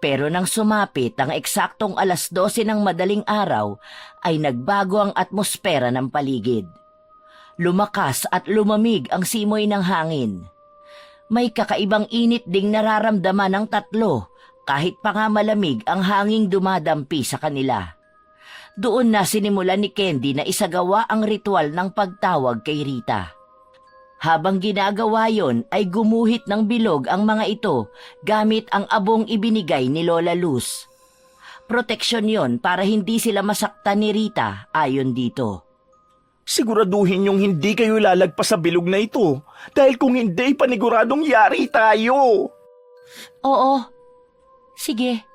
Pero nang sumapit ang eksaktong 12:00 ng madaling araw, ay nagbago ang atmosfera ng paligid. Lumakas at lumamig ang simoy ng hangin. May kakaibang init ding nararamdaman ng 3 kahit pa nga malamig ang hanging dumadampi sa kanila. Doon na sinimulan ni Candy na isagawa ang ritual ng pagtawag kay Rita. Habang ginagawa yon ay gumuhit ng bilog ang mga ito gamit ang abong ibinigay ni Lola Luz. Proteksyon yon para hindi sila masaktan ni Rita ayon dito. Siguraduhin yung hindi kayo lalagpas sa bilog na ito. Dahil kung hindi, paniguradong yari tayo. Oo. Sige.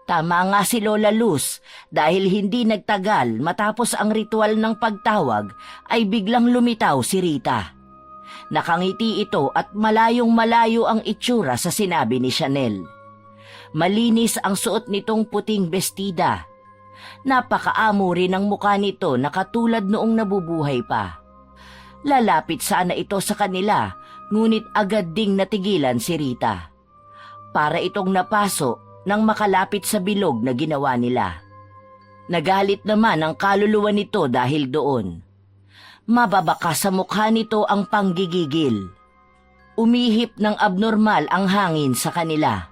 Tama nga si Lola Luz dahil hindi nagtagal matapos ang ritual ng pagtawag ay biglang lumitaw si Rita. Nakangiti ito at malayong-malayo ang itsura sa sinabi ni Chanel. Malinis ang suot nitong puting bestida. Napakaamo rin ang mukha nito na katulad noong nabubuhay pa. Lalapit sana ito sa kanila ngunit agad ding natigilan si Rita. Para itong napaso nang makalapit sa bilog na ginawa nila. Nagalit naman ang kaluluwa nito dahil doon. Mababaka sa mukha nito ang panggigigil. Umihip ng abnormal ang hangin sa kanila.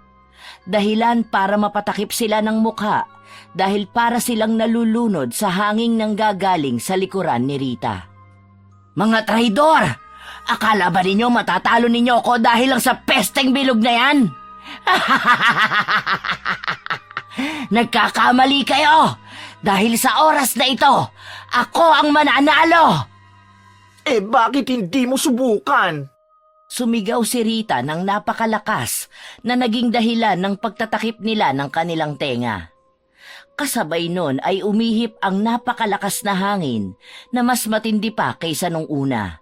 Dahilan para mapatakip sila ng mukha dahil para silang nalulunod sa hanging nanggagaling sa likuran ni Rita. Mga traidor! Akala ba ninyo matatalo ninyo ako dahil lang sa pesteng bilog na yan? Nagkakamali kayo! Dahil sa oras na ito, ako ang mananalo! Bakit hindi mo subukan? Sumigaw si Rita ng napakalakas na naging dahilan ng pagtatakip nila ng kanilang tenga. Kasabay nun ay umihip ang napakalakas na hangin na mas matindi pa kaysa nung una.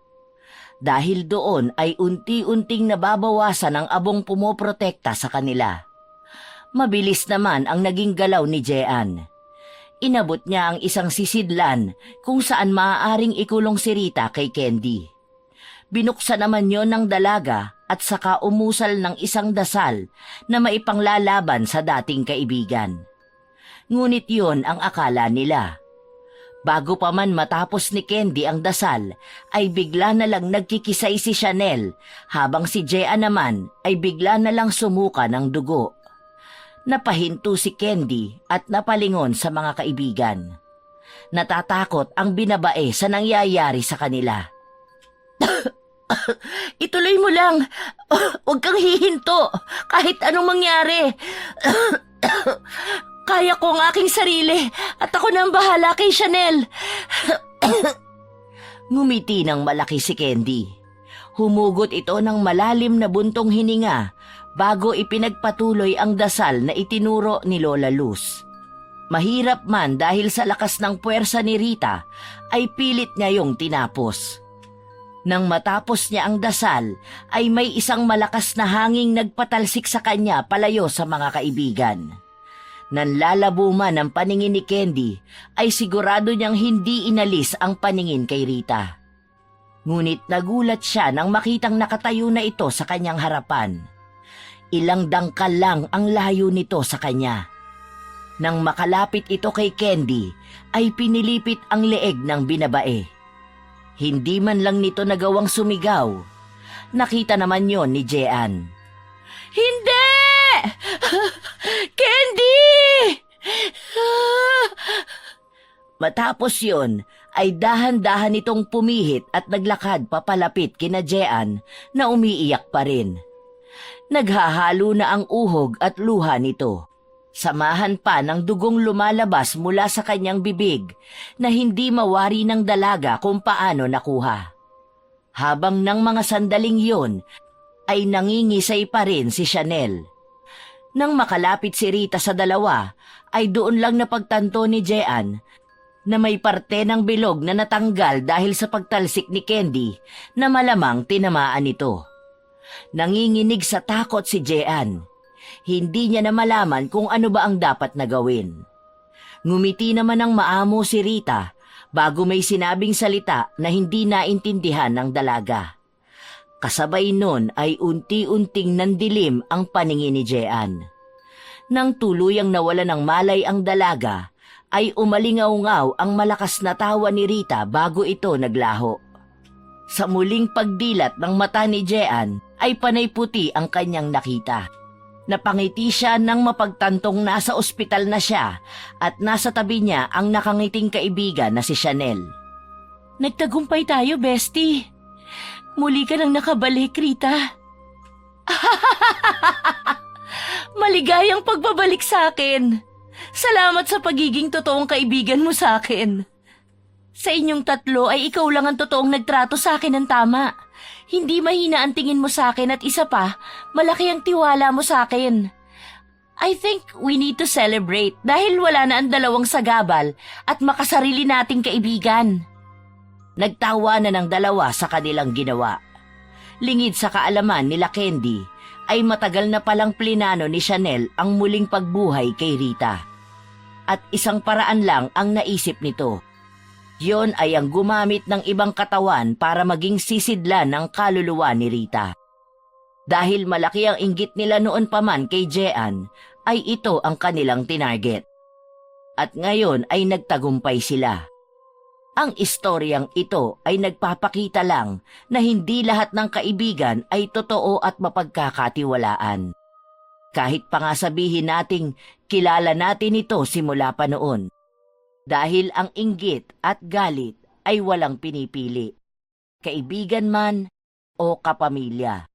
Dahil doon ay unti-unting nababawasan ang abong pumoprotekta sa kanila. Mabilis naman ang naging galaw ni Jean. Inabot niya ang isang sisidlan kung saan maaaring ikulong si Rita kay Candy. Binuksan naman yon ng dalaga at saka umusal ng isang dasal na maipanglalaban sa dating kaibigan. Ngunit yon ang akala nila. Bago pa man matapos ni Candy ang dasal, ay bigla na lang nagkikisay si Chanel, habang si Jean naman ay bigla na lang sumuka ng dugo. Napahinto si Candy at napalingon sa mga kaibigan. Natatakot ang binabae sa nangyayari sa kanila. Ituloy mo lang. Huwag kang hihinto kahit anong mangyari. Kaya ko ang aking sarili at ako na ang bahala kay Chanel. Ngumiti ng malaki si Candy. Humugot ito ng malalim na buntong hininga bago ipinagpatuloy ang dasal na itinuro ni Lola Luz. Mahirap man dahil sa lakas ng puwersa ni Rita, ay pilit niya yung tinapos. Nang matapos niya ang dasal, ay may isang malakas na hanging nagpatalsik sa kanya palayo sa mga kaibigan. Nanlalabo man ang paningin ni Candy, ay sigurado niyang hindi inalis ang paningin kay Rita. Ngunit nagulat siya nang makitang nakatayo na ito sa kanyang harapan. Ilang dangkal lang ang layo nito sa kanya. Nang makalapit ito kay Candy, ay pinilipit ang leeg ng binabae. Hindi man lang nito nagawang sumigaw. Nakita naman yon ni Jean. Hindi! Candy! Matapos yon, ay dahan-dahan itong pumihit at naglakad papalapit kina Jean na umiiyak pa rin. Naghahalo na ang uhog at luha nito. Samahan pa ng dugong lumalabas mula sa kanyang bibig na hindi mawari ng dalaga kung paano nakuha. Habang ng mga sandaling yon, ay nangingisay pa rin si Chanel. Nang makalapit si Rita sa dalawa, ay doon lang napagtanto ni Jean na may parte ng bilog na natanggal dahil sa pagtalsik ni Candy na malamang tinamaan ito. Nanginginig sa takot si Jean. Hindi niya na malaman kung ano ba ang dapat na gawin. Ngumiti naman ng maamo si Rita bago may sinabing salita na hindi naintindihan ng dalaga. Kasabay nun ay unti-unting nandilim ang paningin ni Jean. Nang tuluyang nawala ng malay ang dalaga, ay umalingaw-ngaw ang malakas na tawa ni Rita bago ito naglaho. Sa muling pagdilat ng mata ni Jean ay panay puti ang kanyang nakita. Napangiti siya nang mapagtantong nasa ospital na siya at nasa tabi niya ang nakangiting kaibigan na si Chanel. Nagtagumpay tayo, bestie. Muli ka nang nakabalik, Rita. Maligayang pagbabalik sa akin. Salamat sa pagiging totoong kaibigan mo sa akin. Sa inyong tatlo ay ikaw lang ang totoong nagtrato sa akin ng tama. Hindi mahina ang tingin mo sa akin at isa pa, malaki ang tiwala mo sa akin. I think we need to celebrate dahil wala na ang dalawang sagabal at makasarili nating kaibigan. Nagtawa na ng dalawa sa kanilang ginawa. Lingid sa kaalaman nila Candy, ay matagal na palang plinano ni Chanel ang muling pagbuhay kay Rita. At isang paraan lang ang naisip nito. Yon ay ang gumamit ng ibang katawan para maging sisidlan ng kaluluwa ni Rita. Dahil malaki ang inggit nila noon pa man kay Jean, ay ito ang kanilang tinarget. At ngayon ay nagtagumpay sila. Ang istoryang ito ay nagpapakita lang na hindi lahat ng kaibigan ay totoo at mapagkakatiwalaan. Kahit pa nga sabihin nating kilala natin ito simula pa noon. Dahil ang inggit at galit ay walang pinipili. Kaibigan man o kapamilya.